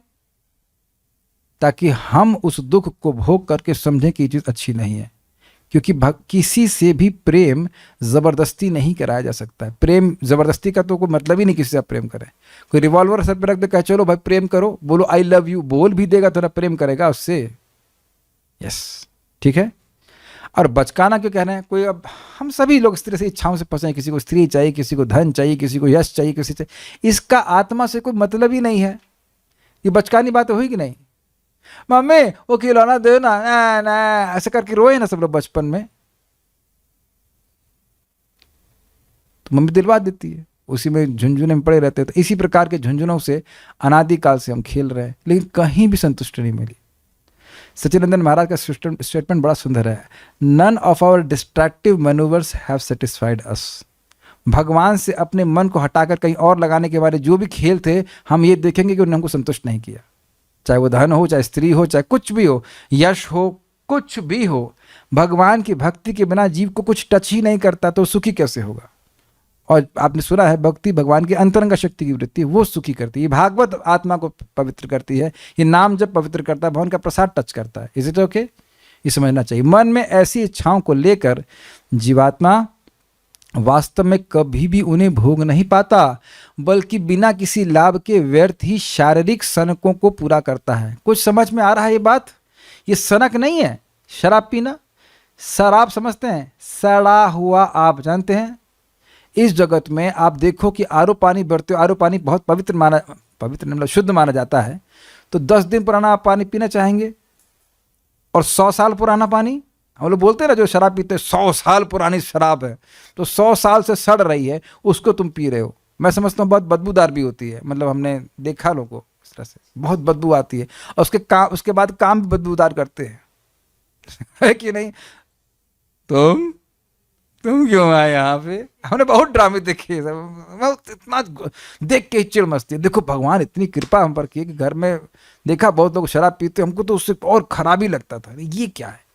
ताकि हम उस दुख को भोग करके समझें कि ये चीज अच्छी नहीं है। क्योंकि किसी से भी प्रेम जबरदस्ती नहीं कराया जा सकता है। प्रेम जबरदस्ती का तो कोई मतलब ही नहीं किसी से आप प्रेम करें। कोई रिवॉल्वर सर पे रख दे, कहे चलो भाई प्रेम करो, बोलो आई लव यू, बोल भी देगा तो ना प्रेम करेगा उससे। यस, ठीक है। और बचकाना क्यों कह रहे हैं? कोई, अब हम सभी लोग इस तरह से इच्छाओं से फंसे हैं। किसी को स्त्री चाहिए, किसी को धन चाहिए, किसी को यश चाहिए, किसी चाहिए। इसका आत्मा से कोई मतलब ही नहीं है। ये बचकानी बात हुई कि नहीं? मम्मी वो खिलौना दे ना, ऐसे करके रोए ना सब लोग बचपन में, तो मम्मी दिलवा देती है, उसी में झुंझुने में पड़े रहते हैं। तो इसी प्रकार के झुंझुनों से अनादिकाल से हम खेल रहे हैं, लेकिन कहीं भी संतुष्टि नहीं मिली। सच्चिदानंद महाराज का स्टेटमेंट बड़ा सुंदर है। None of our distractive manoeuvres have satisfied us. भगवान से अपने मन को हटाकर कहीं और लगाने के बारे जो भी खेल थे, हम ये देखेंगे कि उन्होंने हमको संतुष्ट नहीं किया। चाहे वो धन हो, चाहे स्त्री हो, चाहे कुछ भी हो, यश हो, कुछ भी हो, भगवान की भक्ति के बिना जीव को कुछ टच ही नहीं करता, तो सुखी कैसे होगा? और आपने सुना है, भक्ति भगवान की अंतरंग शक्ति की वृत्ति, वो सुखी करती है। ये भागवत आत्मा को पवित्र करती है। ये नाम जब पवित्र करता है, भगवान का प्रसाद टच करता है। Is it okay? ये समझना चाहिए। मन में ऐसी इच्छाओं को लेकर जीवात्मा वास्तव में कभी भी उन्हें भोग नहीं पाता, बल्कि बिना किसी लाभ के व्यर्थ ही शारीरिक सनकों को पूरा करता है। कुछ समझ में आ रहा है ये बात? ये सनक नहीं है शराब पीना। शराब समझते हैं, सड़ा हुआ। आप जानते हैं इस जगत में आप देखो कि आरओ पानी भरते हो, आरओ पानी बहुत पवित्र मतलब शुद्ध माना जाता है। तो 10 दिन पुराना आप पानी पीना चाहेंगे, और 100 साल पुराना पानी, हम लोग बोलते हैं ना, जो शराब पीते हैं 100 साल पुरानी शराब है, तो 100 साल से सड़ रही है, उसको तुम पी रहे हो। मैं समझता हूँ बहुत बदबूदार भी होती है। मतलब हमने देखा लोगों को इस तरह से, बहुत बदबू आती है, और उसके बाद काम भी बदबूदार करते हैं है कि नहीं? तुम क्यों आए यहाँ पे? हमने बहुत ड्रामे देखे, इतना देख के चिड़ मचती है। देखो भगवान इतनी कृपा हम पर की कि घर में देखा बहुत लोग शराब पीते, हमको तो उससे और खराब ही लगता था, ये क्या है।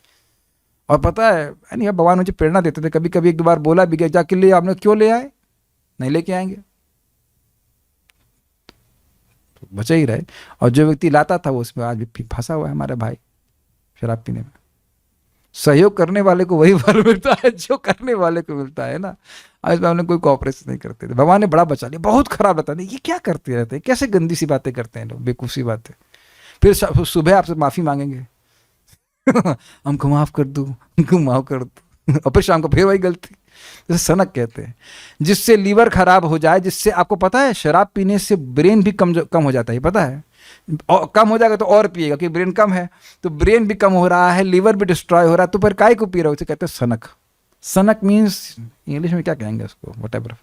और पता है यानी भगवान मुझे प्रेरणा देते थे, कभी कभी 1-2 बार बोला भी गया, जाके ले, आपने क्यों ले आए? नहीं लेके आएंगे, तो बचे ही रहे। और जो व्यक्ति लाता था वो उसमें आज भी फंसा हुआ है हमारा भाई, शराब पीने में। सहयोग करने वाले को वही फल मिलता है जो करने वाले को मिलता है ना। आज में हमने कोई कोऑपरेशन नहीं करते थे, भगवान ने बड़ा बचा लिया। बहुत खराब रहता नहीं, ये क्या करते रहते हैं, कैसे गंदी सी बातें करते हैं लोग, बेवकूफ़ी बातें। फिर सुबह आपसे माफ़ी मांगेंगे हमको माफ़ कर दो, हमको माफ़ कर दो, और फिर शाम को फिर वही गलती। जैसे सनक कहते हैं, जिससे लीवर खराब हो जाए, जिससे आपको पता है शराब पीने से ब्रेन भी कम हो जाता है, पता है? और कम हो जाएगा तो और पिएगा, कि ब्रेन कम है तो ब्रेन भी कम हो रहा है, लीवर भी डिस्ट्रॉय हो रहा है, तो फिर काय को पी रहा है? उसे कहते हैं सनक। सनक मीन्स इंग्लिश में क्या कहेंगे उसको, व्हाटएवर,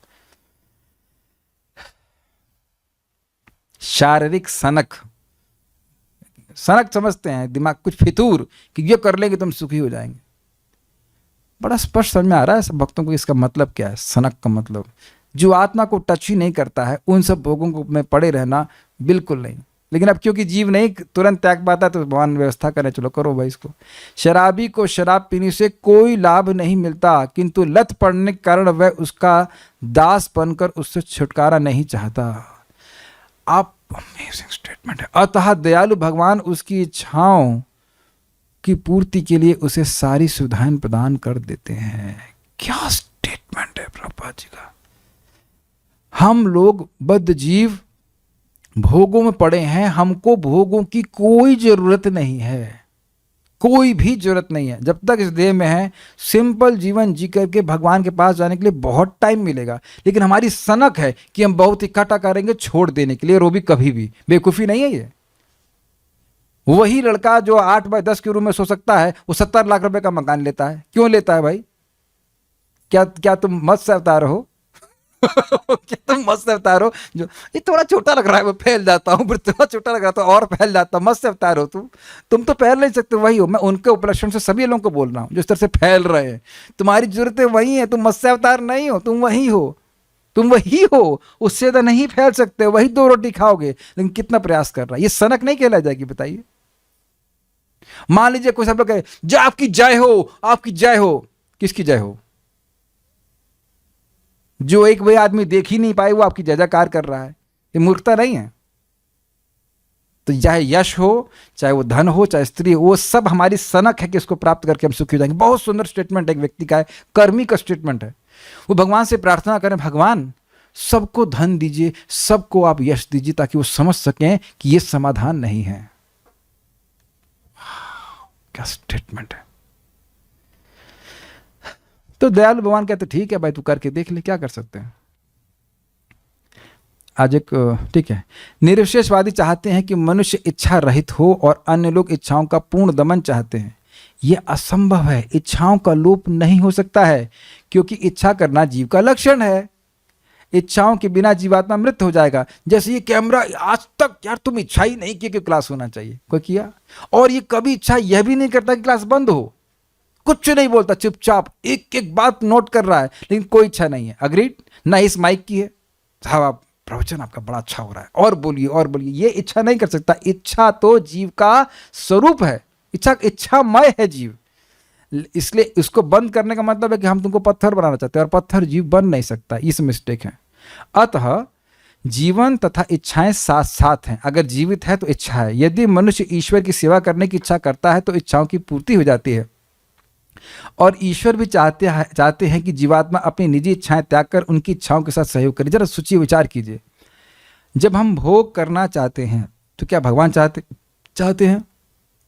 शारीरिक सनक। सनक समझते हैं, दिमाग कुछ फितूर कि ये कर लेंगे तो हम सुखी हो जाएंगे। बड़ा स्पष्ट समझ में आ रहा है सब भक्तों को इसका मतलब क्या है। सनक का मतलब जो आत्मा को टच ही नहीं करता है, उन सब भोगों को में पड़े रहना बिल्कुल नहीं। लेकिन अब क्योंकि जीव नहीं तुरंत त्याग पाता तो भगवान व्यवस्था करें, चलो करो भाई इसको। शराबी को शराब पीने से कोई लाभ नहीं मिलता, किंतु लत पड़ने के कारण वह उसका दास बनकर उससे छुटकारा नहीं चाहता। आप अमेजिंग स्टेटमेंट है। अतः दयालु भगवान उसकी इच्छाओं की पूर्ति के लिए उसे सारी सुविधाएं प्रदान कर देते हैं। क्या स्टेटमेंट है प्रभुपाद जी का। हम लोग बद्ध जीव भोगों में पड़े हैं, हमको भोगों की कोई जरूरत नहीं है, कोई भी जरूरत नहीं है। जब तक इस देह में है सिंपल जीवन जी करके भगवान के पास जाने के लिए बहुत टाइम मिलेगा। लेकिन हमारी सनक है कि हम बहुत इकट्ठा करेंगे छोड़ देने के लिए, और वो भी कभी भी। बेवकूफ़ी नहीं है ये। वही लड़का जो 8 बाय 10 के रूम में सो सकता है वो 70 लाख रुपए का मकान लेता है। क्यों लेता है भाई? क्या तुम मत्स्य अवतार हो? क्या तुम मत्स्य अवतार हो? जो ये थोड़ा छोटा लग रहा है मैं फैल जाता हूँ, फिर थोड़ा छोटा लग रहा था और फैल जाता हूँ। मत्स्य अवतार हो तुम तो फैल नहीं सकते, वही हो। मैं उनके उपलक्षण से सभी लोगों को बोल रहा हूँ जो इस तरह से फैल रहे हैं। तुम्हारी जरूरतें वही है, तुम मत्स्य अवतार नहीं हो, तुम वही हो, तुम वही हो। उससे ज़्यादा नहीं फैल सकते, वही 2 रोटी खाओगे। लेकिन कितना प्रयास कर रहा है, ये सनक नहीं कहला जाएगी बताइए। मान लीजिए कोई सब लोग कहे जय आपकी जय हो, आपकी जय हो। किसकी जय हो? जो एक भाई आदमी देख ही नहीं पाए वो आपकी जय जयकार कर रहा है। ये मूर्खता नहीं है? तो चाहे यश हो, चाहे वो धन हो, चाहे स्त्री हो, वो सब हमारी सनक है कि इसको प्राप्त करके हम सुखी हो जाएंगे। बहुत सुंदर स्टेटमेंट एक व्यक्ति का है, कर्मी का स्टेटमेंट है। वो भगवान से प्रार्थना करें, भगवान सबको धन दीजिए, सबको आप यश दीजिए, ताकि वो समझ सकें कि ये समाधान नहीं है। क्या स्टेटमेंट है। तो दयालु भगवान कहते ठीक है भाई तू करके देख ले, क्या कर सकते हैं। आज एक ठीक है, निरविशेषवादी चाहते हैं कि मनुष्य इच्छा रहित हो और अन्य लोग इच्छाओं का पूर्ण दमन चाहते हैं। यह असंभव है। इच्छाओं का लोप नहीं हो सकता है, क्योंकि इच्छा करना जीव का लक्षण है। इच्छाओं के बिना जीवात्मा मृत हो जाएगा। जैसे ये कैमरा, आज तक यार तुम इच्छा ही नहीं की कि क्लास होना चाहिए, कोई किया? और ये कभी इच्छा यह भी नहीं करता कि क्लास बंद हो, कुछ नहीं बोलता, चुपचाप एक एक बात नोट कर रहा है, लेकिन कोई इच्छा नहीं है। अग्रीड? ना इस माइक की है, साहब आप प्रवचन आपका बड़ा अच्छा हो रहा है, और बोलिए और बोलिए। ये इच्छा नहीं कर सकता। इच्छा तो जीव का स्वरूप है, इच्छामय है जीव। इसलिए इसको बंद करने का मतलब है कि हम तुमको पत्थर बनाना चाहते हैं, और पत्थर जीव बन नहीं सकता। इस मिस्टेक है। अतः जीवन तथा इच्छाएं साथ साथ हैं। अगर जीवित है तो इच्छा है। यदि मनुष्य ईश्वर की सेवा करने की इच्छा करता है तो इच्छाओं की पूर्ति हो जाती है। और ईश्वर भी चाहते हैं कि जीवात्मा अपनी निजी इच्छाएं त्याग कर उनकी इच्छाओं के साथ सहयोग करे। जरा सोचिए, विचार कीजिए। जब हम भोग करना चाहते हैं तो क्या भगवान चाहते हैं?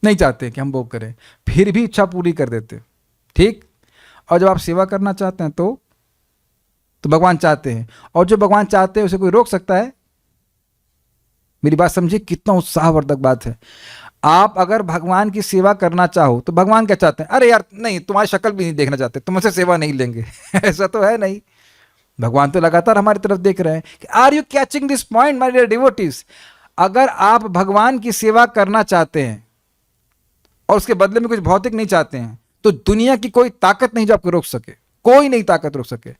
नहीं चाहते कि हम भोग करें, फिर भी इच्छा पूरी कर देते, ठीक। और जब आप सेवा करना चाहते हैं तो भगवान चाहते हैं, और जो भगवान चाहते हैं उसे कोई रोक सकता है? मेरी बात समझिए, कितना उत्साहवर्धक बात है। आप अगर भगवान की सेवा करना चाहो तो भगवान क्या चाहते हैं? अरे यार नहीं, तुम्हारी शक्ल भी नहीं देखना चाहते, तुमसे सेवा नहीं लेंगे। ऐसा तो है नहीं। भगवान तो लगातार हमारी तरफ देख रहे हैं कि are you catching this point my dear devotees. अगर आप भगवान की सेवा करना चाहते हैं और उसके बदले में कुछ भौतिक नहीं चाहते हैं तो दुनिया की कोई ताकत नहीं जो आपको रोक सके। कोई नहीं ताकत रोक सके।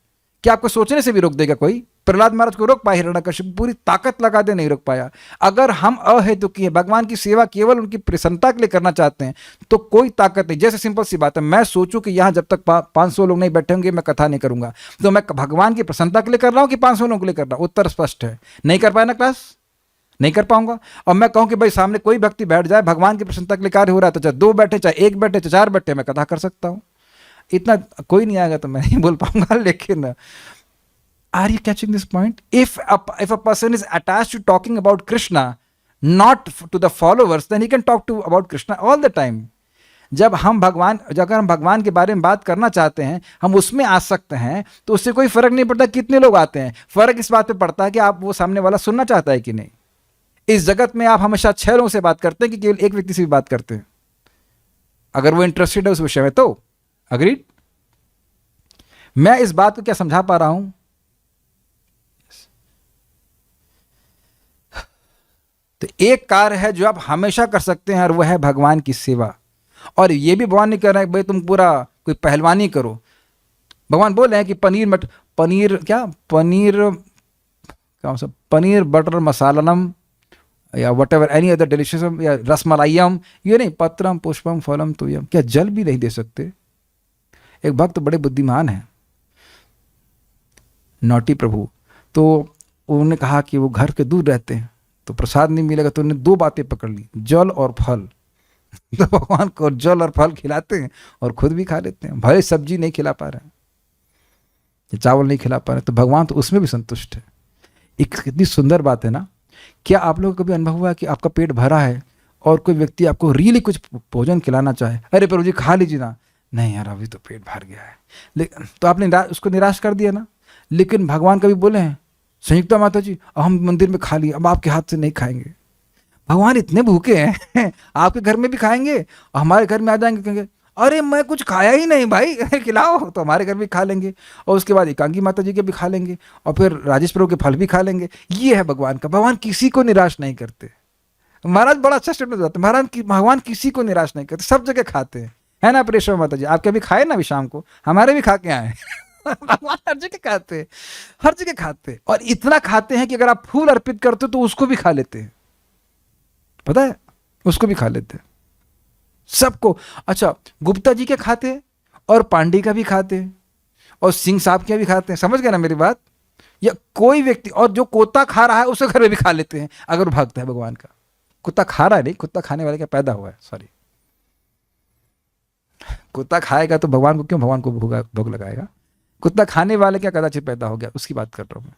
क्या आपको सोचने से भी रोक देगा कोई? प्रहलाद महाराज को रोक पाए हिरण्यकश्यप? पूरी ताकत लगा दे नहीं रोक पाया। अगर हम अहेतुकी है, भगवान की सेवा केवल उनकी प्रसन्नता के लिए करना चाहते हैं तो कोई ताकत नहीं। जैसे सिंपल सी बात है, मैं सोचूं कि यहाँ जब तक 500 लोग नहीं बैठे होंगे मैं कथा नहीं करूंगा, तो मैं भगवान की प्रसन्नता के लिए कर रहा हूँ कि 500 लोगों के लिए कर रहा हूँ? उत्तर स्पष्ट है, नहीं कर पाया ना क्लास, नहीं कर पाऊंगा। और मैं कहूं कि भाई सामने कोई व्यक्ति बैठ जाए, भगवान की प्रसन्नता के लिए कार्य हो रहा है, तो चाहे 2 बैठे, चाहे 1 बैठे, चाहे 4 बैठे, मैं कथा कर सकता हूं। इतना कोई नहीं आएगा तो मैं नहीं बोल पाऊंगा। लेकिन are you catching this point? If a person is attached to talking about Krishna, not to the followers, then he can talk about Krishna all the time. अगर हम भगवान के बारे में बात करना चाहते हैं, हम उसमें आ सकते हैं, तो उससे कोई फर्क नहीं पड़ता कितने लोग आते हैं। फर्क इस बात पे पड़ता है कि आप वो सामने वाला सुनना चाहता है कि नहीं। इस जगत में आप हमेशा 6 लोगों से बात करते हैं कि केवल एक व्यक्ति से भी बात करते हैं, अगर वो इंटरेस्टेड है उस विषय में तो। अग्रीड? मैं इस बात को क्या समझा पा रहा हूं? तो एक कार्य है जो आप हमेशा कर सकते हैं और वह है भगवान की सेवा। और ये भी भगवान नहीं कर रहे हैं भाई तुम पूरा कोई पहलवानी करो। भगवान बोल रहे हैं कि पनीर बटर मसालनम या what ever any other delicious, या रसमलाइयम, ये नहीं, पत्रम पुष्पम फलम तुयम, क्या जल भी नहीं दे सकते? एक भक्त बड़े बुद्धिमान हैं, नौटी प्रभु, तो उन्होंने कहा कि वो घर के दूर रहते हैं तो प्रसाद नहीं मिलेगा, तो उन्होंने दो बातें पकड़ ली, जल और फल। तो भगवान को जल और फल खिलाते हैं और खुद भी खा लेते हैं, भले सब्जी नहीं खिला पा रहे हैं, चावल नहीं खिला पा रहे हैं, तो भगवान तो उसमें भी संतुष्ट है। एक कितनी सुंदर बात है ना। क्या आप लोगों को कभी अनुभव हुआ कि आपका पेट भरा है और कोई व्यक्ति आपको रियली कुछ भोजन खिलाना चाहे, अरे प्रभु जी खा लीजिए ना, नहीं यार अभी तो पेट भर गया है, लेकिन तो आपने उसको निराश कर दिया ना। लेकिन भगवान कभी बोले हैं, संयुक्ता माता जी हम मंदिर में खा लिए, अब आपके हाथ से नहीं खाएंगे? भगवान इतने भूखे हैं आपके घर में भी खाएंगे, हमारे घर में आ जाएंगे, कहेंगे अरे मैं कुछ खाया ही नहीं भाई खिलाओ, तो हमारे घर भी खा लेंगे, और उसके बाद एकांगी माता जी के भी खा लेंगे, और फिर राजेश प्रभु के फल भी खा लेंगे। ये है भगवान का, भगवान किसी को निराश नहीं करते। महाराज बड़ा अच्छा स्टेटमेंट बताते हैं, महाराज की भगवान किसी को निराश नहीं करते, सब जगह खाते हैं, है ना प्रेषव माता जी? आपके अभी खाए ना अभी शाम को, हमारे भी खा के आए भगवान हर जगह खाते हैं, हर जगह खाते हैं, और इतना खाते हैं कि अगर आप फूल अर्पित करते हो तो उसको भी खा लेते हैं, पता है, उसको भी खा लेते हैं, सबको। अच्छा, गुप्ता जी के खाते हैं और पांडे का भी खाते हैं और सिंह साहब के भी खाते हैं, समझ गए ना मेरी बात? या कोई व्यक्ति, और जो कोता खा रहा है उसके घर में भी खा लेते हैं अगर भक्त है भगवान का। कुत्ता खा रहा है नहीं, कुत्ता खाने वाले का पैदा हुआ है, सॉरी, कुत्ता खाएगा तो भगवान को क्यों, भगवान को भोग लगाएगा? कुत्ता खाने वाले क्या कदाचित पैदा हो गया, उसकी बात कर रहा हूं मैं।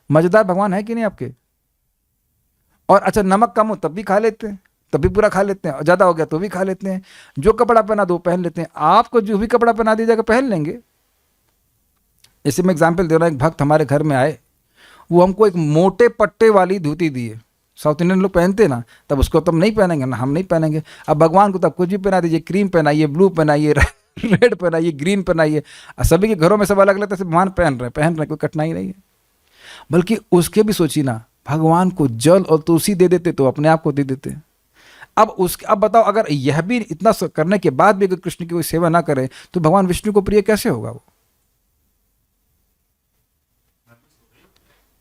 मजेदार भगवान है कि नहीं आपके? और अच्छा, नमक कम हो तब भी खा लेते हैं, तब भी पूरा खा लेते हैं, और ज़्यादा हो गया तो भी खा लेते हैं, जो कपड़ा पहना दो पहन लेते हैं, आपको जो भी कपड़ा पहना दिया जाएगा पहन लेंगे। इसे मैं एग्जाम्पल दे रहा हूँ, एक भक्त हमारे घर में आए, वो हमको एक मोटे पट्टे वाली धोती दिए, साउथ इंडियन लोग पहनते हैं ना, तब उसको तब नहीं पहनेंगे ना, हम नहीं पहनेंगे। अब भगवान को तब कुछ भी पहना दीजिए, क्रीम पहनाइए, ब्लू पहनाइए, रेड पहनाइए, ग्रीन पहनाइए, सभी के घरों में सब अलग अलग तरह से भगवान पहन रहे हैं, कोई कठिनाई नहीं है। बल्कि उसके भी सोचिए ना, भगवान को जल और तुलसी दे देते तो अपने आप को दे देते। अब बताओ, अगर यह भी इतना करने के बाद भी अगर कृष्ण की कोई सेवा ना करे तो भगवान विष्णु को प्रिय कैसे होगा वो?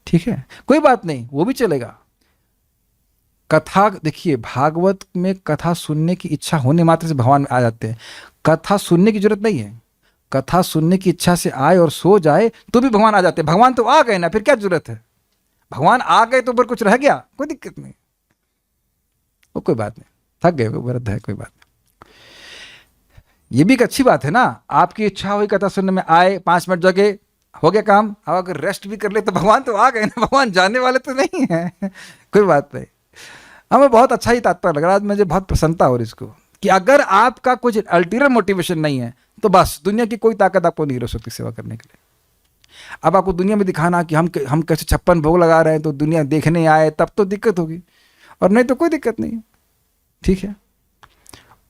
ठीक है, कोई बात नहीं, वो भी चलेगा। कथा देखिए, भागवत में कथा सुनने की इच्छा होने मात्र से भगवान आ जाते हैं। कथा सुनने की जरूरत नहीं है, कथा सुनने की इच्छा से आए और सो जाए तो भी भगवान आ जाते हैं। भगवान तो आ गए ना, फिर क्या जरूरत है? भगवान आ गए तो फिर कुछ रह गया? कोई दिक्कत नहीं, वो कोई बात नहीं, थक गए, व्रत है, कोई बात नहीं। ये भी एक अच्छी बात है ना, आपकी इच्छा हुई कथा सुनने में, आए 5 मिनट जगह, हो गया काम, अब अगर रेस्ट भी कर ले तो भगवान तो आ गए ना, भगवान जाने वाले तो नहीं है कोई बात नहीं। हमें बहुत अच्छा ही तात्पर्य लग रहा है, आज मुझे बहुत प्रसन्नता हो रही इसको, कि अगर आपका कुछ अल्टीरियर मोटिवेशन नहीं है तो बस दुनिया की कोई ताकत आपको नहीं रोक सकती सेवा करने के लिए। अब आपको दुनिया में दिखाना कि हम कैसे 56 भोग लगा रहे हैं तो दुनिया देखने आए, तब तो दिक्कत होगी, और नहीं तो कोई दिक्कत नहीं है, ठीक है।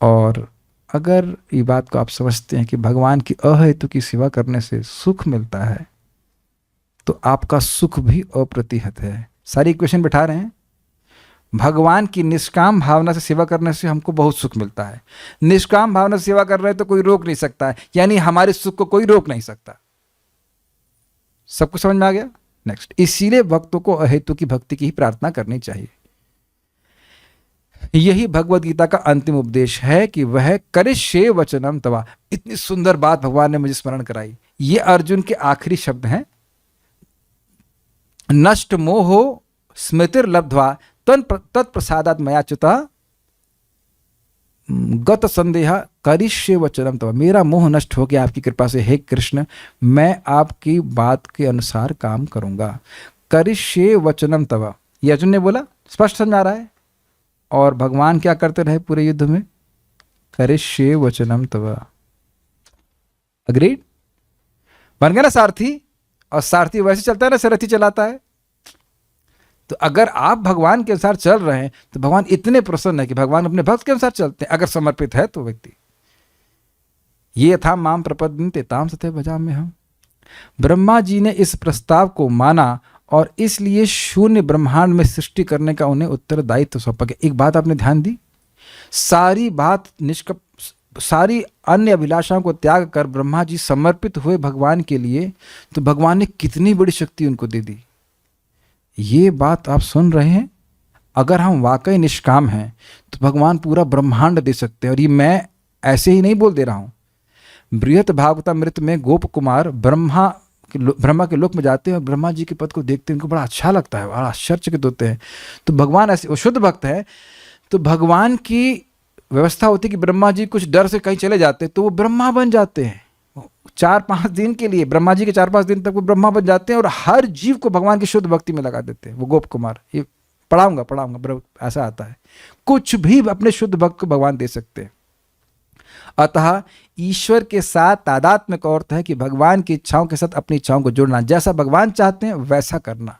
और अगर ये बात को आप समझते हैं कि भगवान की अहेतु की सेवा करने से सुख मिलता है, तो आपका सुख भी अप्रतिहत है। सारी इक्वेशन बिठा रहे हैं, भगवान की निष्काम भावना से सेवा करने से हमको बहुत सुख मिलता है, निष्काम भावना से सेवा कर रहे हैं तो कोई रोक नहीं सकता है, यानी हमारे सुख को कोई रोक नहीं सकता। सब कुछ समझ में आ गया? नेक्स्ट, इसीलिए भक्तों को अहेतु की भक्ति की ही प्रार्थना करनी चाहिए। यही भगवद गीता का अंतिम उपदेश है कि वह करिष्ये वचनम तवा। इतनी सुंदर बात भगवान ने मुझे स्मरण कराई। ये अर्जुन के आखिरी शब्द हैं, नष्ट मोहो स्मृतिर्लब्ध्वा तत्प्रसादात् मयाच्युता गत संदेह करिष्ये वचनम तवा। मेरा मोह नष्ट हो गया आपकी कृपा से, हे कृष्ण, मैं आपकी बात के अनुसार काम करूंगा। करिष्ये वचनम तवा, ये अर्जुन ने बोला, स्पष्ट समझ आ रहा है। और भगवान क्या करते रहे पूरे युद्ध में? करिष्ये वचनम तवा। अग्रीड? बन गया ना सारथी, और सारथी वैसे चलता है ना, सारथी चलाता है। तो अगर आप भगवान के अनुसार चल रहे हैं तो भगवान इतने प्रसन्न है कि भगवान अपने भक्त के अनुसार चलते हैं, अगर समर्पित है तो व्यक्ति। ये था माम प्रपद्यन्ते ताम सते भजाम्य हम। ब्रह्मा जी ने इस प्रस्ताव को माना और इसलिए शून्य ब्रह्मांड में सृष्टि करने का उन्हें उत्तरदायित्व सौंपा गया। एक बात आपने ध्यान दी, सारी अन्य अभिलाषाओं को त्याग कर ब्रह्मा जी समर्पित हुए भगवान के लिए, तो भगवान ने कितनी बड़ी शक्ति उनको दे दी। ये बात आप सुन रहे हैं, अगर हम वाकई निष्काम हैं तो भगवान पूरा ब्रह्मांड दे सकते हैं। और ये मैं ऐसे ही नहीं बोल दे रहा हूँ। बृहत भागवतामृत में गोप कुमार ब्रह्मा के लोक में जाते हैं और ब्रह्मा जी के पद को देखते हैं, उनको बड़ा अच्छा लगता है, बड़ा आश्चर्यचकित होते हैं। तो भगवान ऐसे, वो शुद्ध भक्त है, तो भगवान की व्यवस्था होती है कि ब्रह्मा जी कुछ डर से कहीं चले जाते तो वो ब्रह्मा बन जाते हैं 4-5 दिन के लिए। ब्रह्मा जी के 4-5 दिन तक वो ब्रह्मा बन जाते हैं और हर जीव को भगवान की शुद्ध भक्ति में लगा देते हैं। वो गोप कुमार, ये पढ़ाऊंगा ऐसा आता है। कुछ भी अपने शुद्ध भक्त को भगवान दे सकते हैं। अतः ईश्वर के साथ तादात्म्य का अर्थ है कि भगवान की इच्छाओं के साथ अपनी इच्छाओं को जोड़ना, जैसा भगवान चाहते हैं वैसा करना।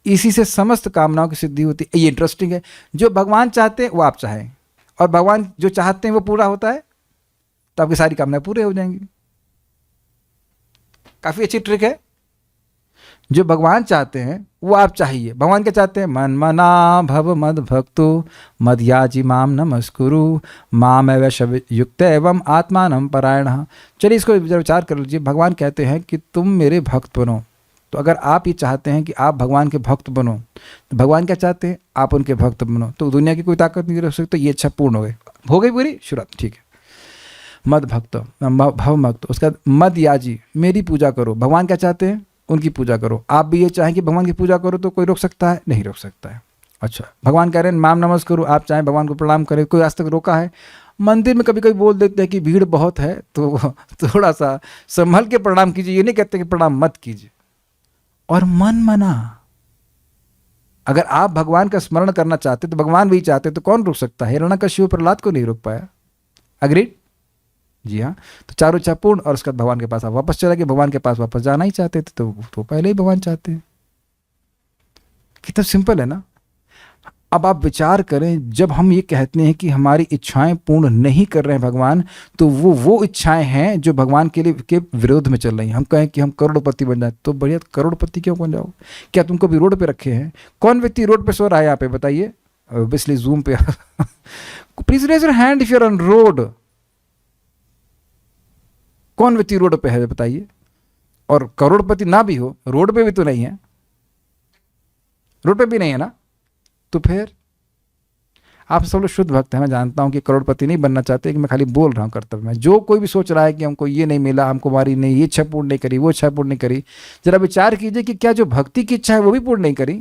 इसी से समस्त कामनाओं की सिद्धि होती है। ये इंटरेस्टिंग है, जो भगवान चाहते हैं वो आप चाहें, और भगवान जो चाहते हैं वो पूरा होता है, तो आपकी सारी कामनाएं पूरे हो जाएंगी। काफी अच्छी ट्रिक है। जो भगवान चाहते हैं वो आप चाहिए। भगवान क्या चाहते हैं? मन मना भव मद भक्तो मदयाजी माम नमस्कुरु माम वैश्व युक्त एवं आत्मानम परायण। चलिए इसको विचार कर लीजिए। भगवान कहते हैं कि तुम मेरे भक्त बनो। तो अगर आप ये चाहते हैं कि आप भगवान के भक्त बनो, तो भगवान क्या चाहते हैं? आप उनके भक्त बनो। तो दुनिया की कोई ताकत नहीं रख सकती। तो ये इच्छा पूर्ण हो गई पूरी शुरुआत, ठीक है। मद भक्त भव भक्त, उसका मद याजी, मेरी पूजा करो। भगवान क्या चाहते हैं? उनकी पूजा करो। आप भी ये चाहें कि भगवान की पूजा करो, तो कोई रोक सकता है? नहीं रोक सकता है। अच्छा, भगवान कह रहे हैं माम नमस्कार करो, आप चाहें भगवान को प्रणाम करें, कोई आज तक रोका है? मंदिर में कभी कभी बोल देते हैं कि भीड़ बहुत है, तो थोड़ा सा संभल के प्रणाम कीजिए। ये नहीं कहते कि प्रणाम मत कीजिए। और मन मना, अगर आप भगवान का स्मरण करना चाहते तो भगवान भी चाहते, तो कौन रोक सकता है? हिरण्यकश्यप प्रहलाद को नहीं रोक पाया। अग्रीड? जी हाँ। तो चारों इच्छा पूर्ण, और उसके बाद भगवान के पास आप वापस चला गए। भगवान के पास वापस जाना ही चाहते थे, तो पहले ही भगवान चाहते हैं। कितना सिंपल है ना। अब आप विचार करें, जब हम ये कहते हैं कि हमारी इच्छाएं पूर्ण नहीं कर रहे हैं भगवान, तो वो इच्छाएं हैं जो भगवान के लिए के विरोध में चल रही हैं। हम कहें कि हम करोड़पति बन जाए, तो बढ़िया, करोड़पति क्यों बन जाओ? क्या तुमको भी रोड पे रखे हैं? कौन व्यक्ति रोड पे सो रहा है यहाँ पे, बताइए? ऑब्वियसली जूम पे। Please raise your hand if you are on road. कौन व्यक्ति रोड पे है, बताइए? और करोड़पति ना भी हो, रोड पे भी तो नहीं है, रोड पे भी नहीं है ना। तो फिर आप सब लोग शुद्ध भक्त हैं। मैं जानता हूं कि करोड़पति नहीं बनना चाहते, कि मैं खाली बोल रहा हूं कर्तव्य में। जो कोई भी सोच रहा है कि हमको ये नहीं मिला, हमको हमारी नहीं ये इच्छा पूर्ण नहीं करी, वो इच्छा पूर्ण नहीं करी, जरा विचार कीजिए कि क्या जो भक्ति की इच्छा है वो भी पूर्ण नहीं करी?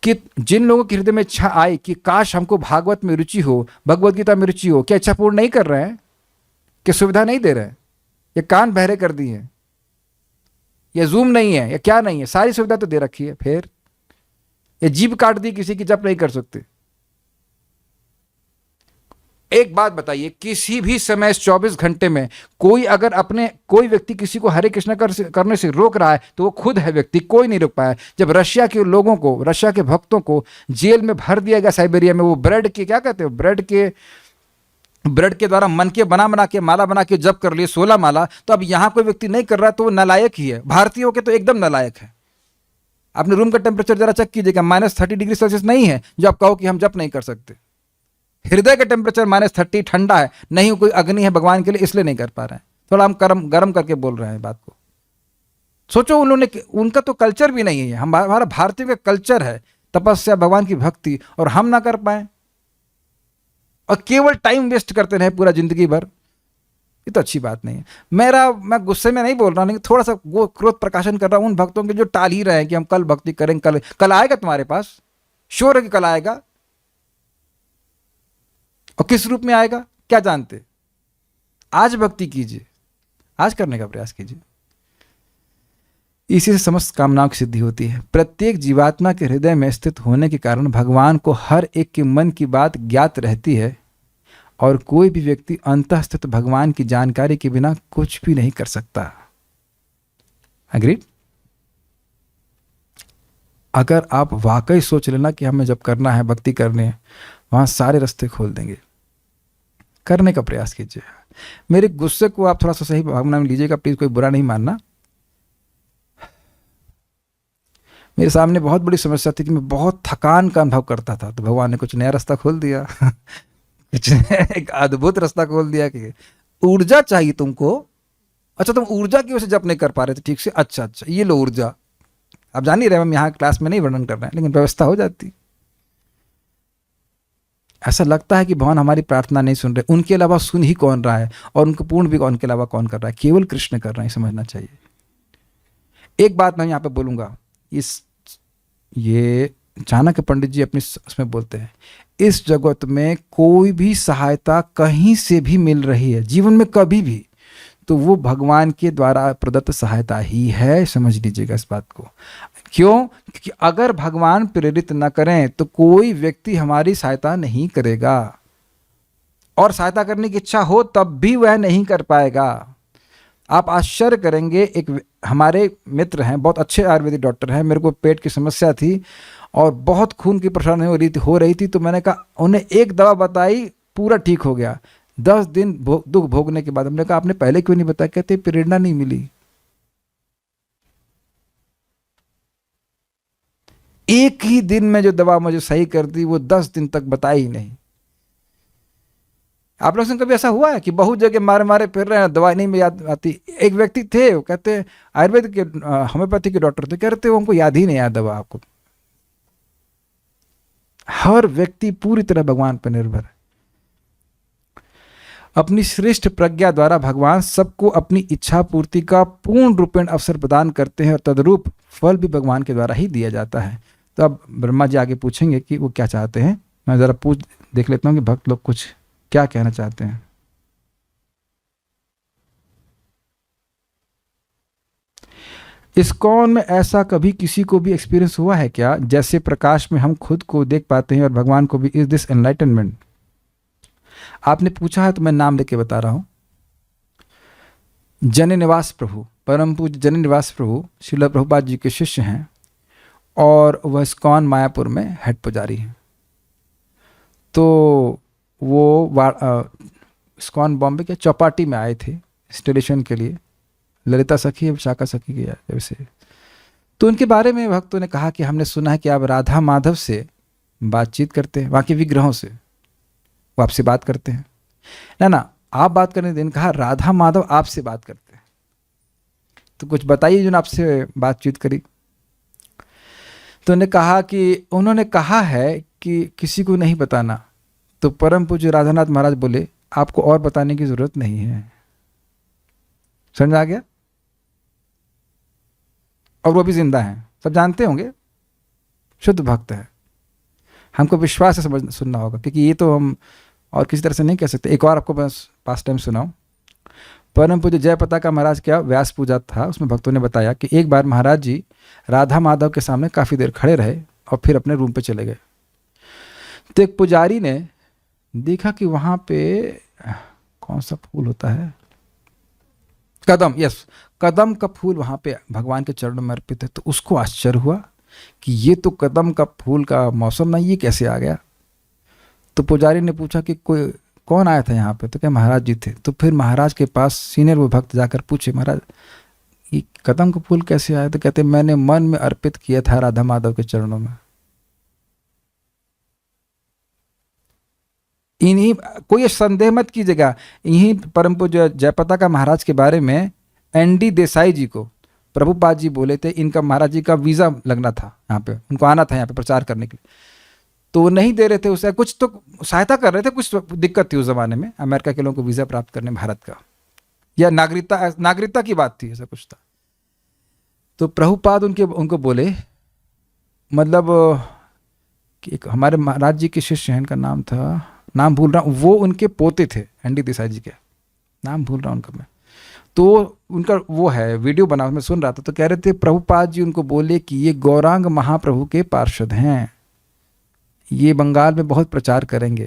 कि जिन लोगों के हृदय में इच्छा आई कि काश हमको भागवत में रुचि हो, भगवत गीता में रुचि हो, क्या इच्छा पूर्ण नहीं कर रहे हैं? क्या सुविधा नहीं दे रहे हैं? ये कान बहरे कर दिए हैं, या जूम नहीं है, या क्या नहीं है? सारी सुविधा तो दे रखी है। फिर ये जीभ काट दी किसी की, जप नहीं कर सकते। एक बात बताइए, किसी भी समय इस 24 घंटे में कोई व्यक्ति किसी को हरे कृष्णा करने से रोक रहा है, तो वो खुद है व्यक्ति, कोई नहीं रोक पाया। जब रशिया के लोगों को, रशिया के भक्तों को जेल में भर दिया गया साइबेरिया में, वो ब्रेड के क्या कहते हैं, ब्रेड के द्वारा मन के बना के माला बना के जप कर लिए 16 माला। तो अब यहां कोई व्यक्ति नहीं कर रहा, तो वो नालायक ही है। भारतीयों के तो एकदम नालायक है। अपने रूम का टेम्परेचर जरा चेक कीजिएगा, -30°C नहीं है जो आप कहो कि हम जप नहीं कर सकते। हृदय का टेम्परेचर -30 ठंडा है, नहीं कोई अग्नि है भगवान के लिए, इसलिए नहीं कर पा रहे हैं। थोड़ा हम गर्म करके बोल रहे हैं बात को। सोचो, उनका तो कल्चर भी नहीं है। हमारा भारतीय का कल्चर है तपस्या, भगवान की भक्ति, और हम ना कर पाए और केवल टाइम वेस्ट करते रहे पूरा जिंदगी भर। ये तो अच्छी बात नहीं है। मैं गुस्से में नहीं बोल रहा, लेकिन थोड़ा सा वो क्रोध प्रकाशन कर रहा हूं उन भक्तों के जो टाल ही रहे हैं कि हम कल भक्ति करें। कल आएगा तुम्हारे पास, श्योर है कि कल आएगा। और किस रूप में आएगा क्या जानते? आज भक्ति कीजिए, आज करने का प्रयास कीजिए। इसी से समस्त कामनाओं की सिद्धि होती है। प्रत्येक जीवात्मा के हृदय में स्थित होने के कारण भगवान को हर एक के मन की बात ज्ञात रहती है, और कोई भी व्यक्ति अंतःस्थित भगवान की जानकारी के बिना कुछ भी नहीं कर सकता। एग्रीड? अगर आप वाकई सोच लेना कि हमें जब करना है, भक्ति करनी है, वहां सारे रास्ते खोल देंगे। करने का प्रयास कीजिए। मेरे गुस्से को आप थोड़ा सा सही भावना में लीजिएगा, प्लीज, कोई बुरा नहीं मानना। मेरे सामने बहुत बड़ी समस्या थी कि मैं बहुत थकान का अनुभव करता था, तो भगवान ने कुछ नया रास्ता खोल दिया। कुछ एक अद्भुत रास्ता खोल दिया कि ऊर्जा चाहिए तुमको। अच्छा, तुम ऊर्जा की वजह से जप नहीं कर पा रहे थे ठीक से। अच्छा, ये लो ऊर्जा। आप जान ही रहे, हम यहाँ क्लास में नहीं वर्णन कर रहे हैं, लेकिन व्यवस्था हो जाती। ऐसा लगता है कि भगवान हमारी प्रार्थना नहीं सुन रहे, उनके अलावा सुन ही कौन रहा है, और उनको पूर्ण भी उनके अलावा कौन कर रहा है, केवल कृष्ण कर रहे हैं, समझना चाहिए। एक बात मैं यहाँ पे बोलूँगा, ये चाणक्य पंडित जी अपनी उसमें बोलते हैं, इस जगत में कोई भी सहायता कहीं से भी मिल रही है जीवन में कभी भी, तो वो भगवान के द्वारा प्रदत्त सहायता ही है, समझ लीजिएगा इस बात को। क्यों? क्योंकि अगर भगवान प्रेरित न करें तो कोई व्यक्ति हमारी सहायता नहीं करेगा, और सहायता करने की इच्छा हो तब भी वह नहीं कर पाएगा। आप आश्चर्य करेंगे, एक हमारे मित्र हैं, बहुत अच्छे आयुर्वेदिक डॉक्टर हैं, मेरे को पेट की समस्या थी और बहुत खून की परेशानी हो रही थी, तो मैंने कहा, उन्हें एक दवा बताई, पूरा ठीक हो गया। 10 दिन दुख भोगने के बाद हमने कहा आपने पहले क्यों नहीं बताया? कहते प्रेरणा नहीं मिली। एक ही दिन में जो दवा मुझे सही कर दी वो 10 दिन तक बताई ही नहीं। आप लोगों से कभी ऐसा हुआ है कि बहुत जगह मारे मारे फिर रहे हैं, दवाई नहीं में याद आती? एक व्यक्ति थे, वो कहते आयुर्वेद के होम्योपैथी के डॉक्टर थे, कह रहे थे उनको याद ही नहीं आया दवा आपको। हर व्यक्ति पूरी तरह भगवान पर निर्भर है। अपनी श्रेष्ठ प्रज्ञा द्वारा भगवान सबको अपनी इच्छा पूर्ति का पूर्ण रूपेण अवसर प्रदान करते हैं, और तदरूप फल भी भगवान के द्वारा ही दिया जाता है। तो अब ब्रह्मा जी आगे पूछेंगे कि वो क्या चाहते हैं। मैं ज़रा देख लेता हूँ कि भक्त लोग कुछ क्या कहना चाहते हैं। इस्कॉन में ऐसा कभी किसी को भी एक्सपीरियंस हुआ है क्या, जैसे प्रकाश में हम खुद को देख पाते हैं और भगवान को भी? Is this enlightenment? आपने पूछा है तो मैं नाम लेके बता रहा हूं। जननिवास प्रभु, परम पूज्य जननिवास प्रभु श्रील प्रभुपाद जी के शिष्य हैं, और वह इस्कॉन मायापुर में हेड पुजारी हैं। तो वो इस्कॉन बॉम्बे के चौपाटी में आए थे इंस्टॉलेशन के लिए, ललिता सखी विशाखा सखी के जैसे। तो उनके बारे में भक्तों ने कहा कि हमने सुना है कि आप राधा माधव से बातचीत करते हैं, वहाँ के विग्रहों से वो आपसे बात करते हैं। ना आप बात करने दिन कहा राधा माधव आपसे बात करते हैं, तो कुछ बताइए जो आपसे बातचीत करी। तो उन्होंने कहा है कि किसी को नहीं बताना। तो परम पूज्य राधानाथ महाराज बोले आपको और बताने की जरूरत नहीं है। समझ आ गया? और वो भी जिंदा हैं, सब जानते होंगे, शुद्ध भक्त है। हमको विश्वास से सुनना होगा, क्योंकि ये तो हम और किसी तरह से नहीं कह सकते। एक और आपको बस पास टाइम सुनाऊं। परम पूज्य जय पताका महाराज क्या व्यास पूजा था, उसमें भक्तों ने बताया कि एक बार महाराज जी राधा माधव के सामने काफ़ी देर खड़े रहे और फिर अपने रूम पे चले गए। तो एक पुजारी ने देखा कि वहाँ पे कौन सा फूल होता है, कदम, यस, कदम का फूल वहाँ पे भगवान के चरणों में अर्पित है। तो उसको आश्चर्य हुआ कि ये तो कदम का फूल का मौसम नहीं, ये कैसे आ गया। तो पुजारी ने पूछा कि कौन आया था यहाँ पे? तो क्या महाराज जी थे। तो फिर महाराज के पास सीनियर वो भक्त जाकर पूछे, महाराज ये कदम का फूल कैसे आया? तो कहते मैंने मन में अर्पित किया था राधा माधव के चरणों में। इन्हीं, कोई संदेह मत कीजिएगा, इन्हीं परम पूज्य जयपताका महाराज के बारे में एनडी देसाई जी को प्रभुपाद जी बोले थे, इनका महाराज जी का वीज़ा लगना था यहाँ पे, उनको आना था यहाँ पे प्रचार करने के लिए। तो वो नहीं दे रहे थे उसे, कुछ तो सहायता कर रहे थे, कुछ दिक्कत थी उस ज़माने में अमेरिका के लोगों को वीज़ा प्राप्त करने भारत का, या नागरिकता की बात थी, ऐसा कुछ था। तो प्रभुपाद उनको बोले, मतलब कि एक हमारे महाराज जी के शिष्य हैं, इनका नाम था, नाम भूल रहा हूँ, वो उनके पोते थे एनडी देसाई जी के, नाम भूल रहा हूँ उनका मैं। तो उनका वो है वीडियो बना, मैं सुन रहा था। तो कह रहे थे प्रभुपाद जी उनको बोले कि ये गौरांग महाप्रभु के पार्षद हैं, ये बंगाल में बहुत प्रचार करेंगे।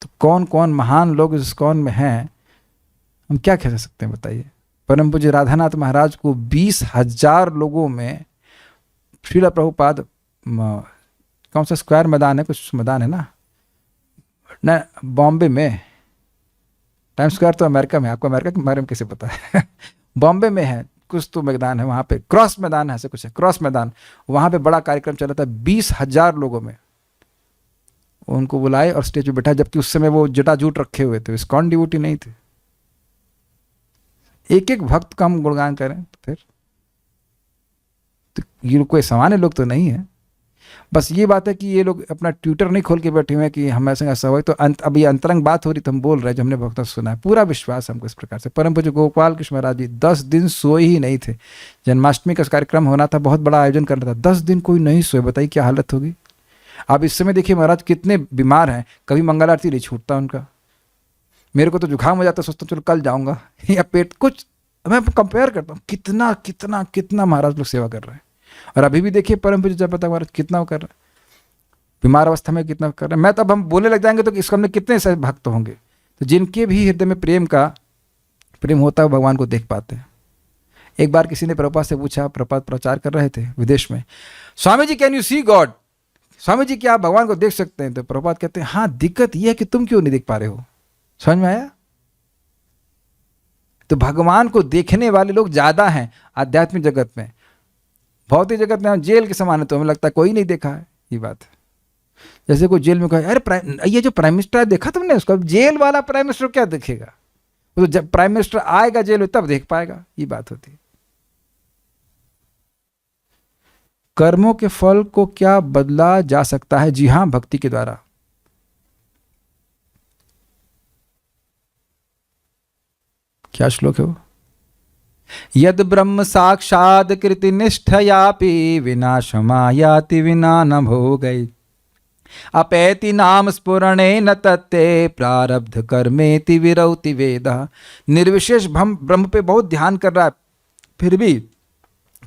तो कौन कौन महान लोग इस इस्कॉन में हैं, हम क्या कह सकते हैं बताइए। परम पूज्य राधानाथ महाराज को 20,000 लोगों में श्रील प्रभुपाद, कौन सा स्क्वायर मैदान है, कुछ मैदान है ना बॉम्बे में, टाइम स्क्वायर तो अमेरिका में, आपको अमेरिका के बारे में कैसे पता है बॉम्बे में है कुछ तो मैदान है, वहाँ पे क्रॉस मैदान है, ऐसे कुछ है, क्रॉस मैदान, वहाँ पे बड़ा कार्यक्रम चला था 20,000 लोगों में। उनको बुलाए और स्टेज पे बैठा, जबकि उस समय वो जटाजूट रखे हुए थे, इस्कॉन डिवोटी नहीं थे। एक एक भक्त का हम गुणगान करें तो फिर तो ये कोई सामान्य लोग तो नहीं है। बस ये बात है कि ये लोग अपना ट्विटर नहीं खोल के बैठे हुए हैं कि हम ऐसा हो, तो अब ये अंतरंग बात हो रही तो हम बोल रहे हैं, जो हमने भक्तों से सुना है, पूरा विश्वास हमको इस प्रकार से। परम पूज्य गोपाल कृष्ण महाराज जी 10 दिन सोए ही नहीं थे। जन्माष्टमी का कार्यक्रम होना था, बहुत बड़ा आयोजन करना था, 10 दिन कोई नहीं सोए, बताइए क्या हालत होगी। अब इस समय देखिए महाराज कितने बीमार हैं, कभी मंगल आरती नहीं छूटता उनका। मेरे को तो जुकाम हो जाता, सोचता चलो कल जाऊंगा, या पेट कुछ, मैं कंपेयर करता हूँ कितना कितना कितना महाराज लोग सेवा कर रहे हैं। और अभी भी देखिए परम पूज्य जयप्रताप महाराज कितना वो कर रहे हैं, बीमार अवस्था में कितना कर रहे हैं। मैं तो अब हम बोलने लग जाएंगे तो इसको हमने कितने ऐसे भक्त होंगे, तो जिनके भी हृदय में प्रेम होता है, भगवान को देख पाते हैं। एक बार किसी ने प्रभुपाद से पूछा, प्रभुपाद प्रचार कर रहे थे विदेश में, Swami ji can you see God, Swami ji क्या आप भगवान को देख सकते हैं? तो प्रभुपाद कहते हैं हाँ, दिक्कत यह है कि तुम क्यों नहीं देख पा रहे हो। समझ में आया? तो भगवान को देखने वाले लोग ज्यादा हैं आध्यात्मिक जगत में। भौतिक जगत में हम जेल के समान है, तो हमें लगता है कोई नहीं देखा है, ये बात है। जैसे कोई जेल में कहे अरे ये जो प्राइम मिनिस्टर है देखा तुमने उसको, जेल वाला प्राइम मिनिस्टर क्या देखेगा, तो जब प्राइम मिनिस्टर आएगा जेल में तब देख पाएगा, ये बात होती है। कर्मों के फल को क्या बदला जा सकता है? जी हां, भक्ति के द्वारा। क्या श्लोक है वो? यद ब्रह्म साक्षाद कृति निष्ठयापि विनाशमायाति विना न भोगै अपैति नाम स्फुरणे न तत्ते प्रारब्ध कर्मेति विरौति वेद। निर्विशेष ब्रह्म पे बहुत ध्यान कर रहा है, फिर भी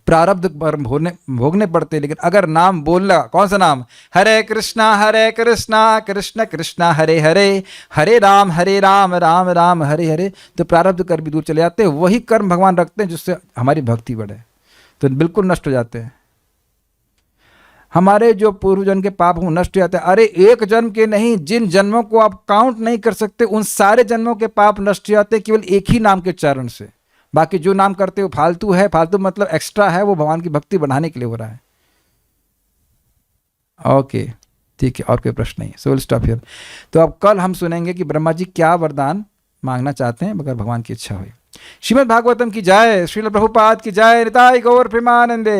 प्रारब्ध भोगने पड़ते, लेकिन अगर नाम बोलना, कौन सा नाम? हरे कृष्णा कृष्ण कृष्णा हरे हरे, हरे राम राम राम हरे हरे, तो प्रारब्ध कर्म भी दूर चले जाते हैं। वही कर्म भगवान रखते हैं जिससे हमारी भक्ति बढ़े, तो बिल्कुल नष्ट हो जाते हैं। हमारे जो पूर्व जन्म के पाप वो नष्ट हो जाते हैं। अरे एक जन्म के नहीं, जिन जन्मों को आप काउंट नहीं कर सकते उन सारे जन्मों के पाप नष्ट हो जाते हैं केवल एक ही नाम के उच्चारण से। बाकी जो नाम करते हो फालतू है, फालतू मतलब एक्स्ट्रा है, वो भगवान की भक्ति बढ़ाने के लिए हो रहा है। ओके ठीक है, और कोई प्रश्न नहीं, सो विल स्टॉप हियर। तो अब कल हम सुनेंगे कि ब्रह्मा जी क्या वरदान मांगना चाहते हैं अगर भगवान की इच्छा हुई। श्रीमद् भागवतम की जय, श्रील प्रभुपाद की जय, निताई गौर प्रेमानंदे।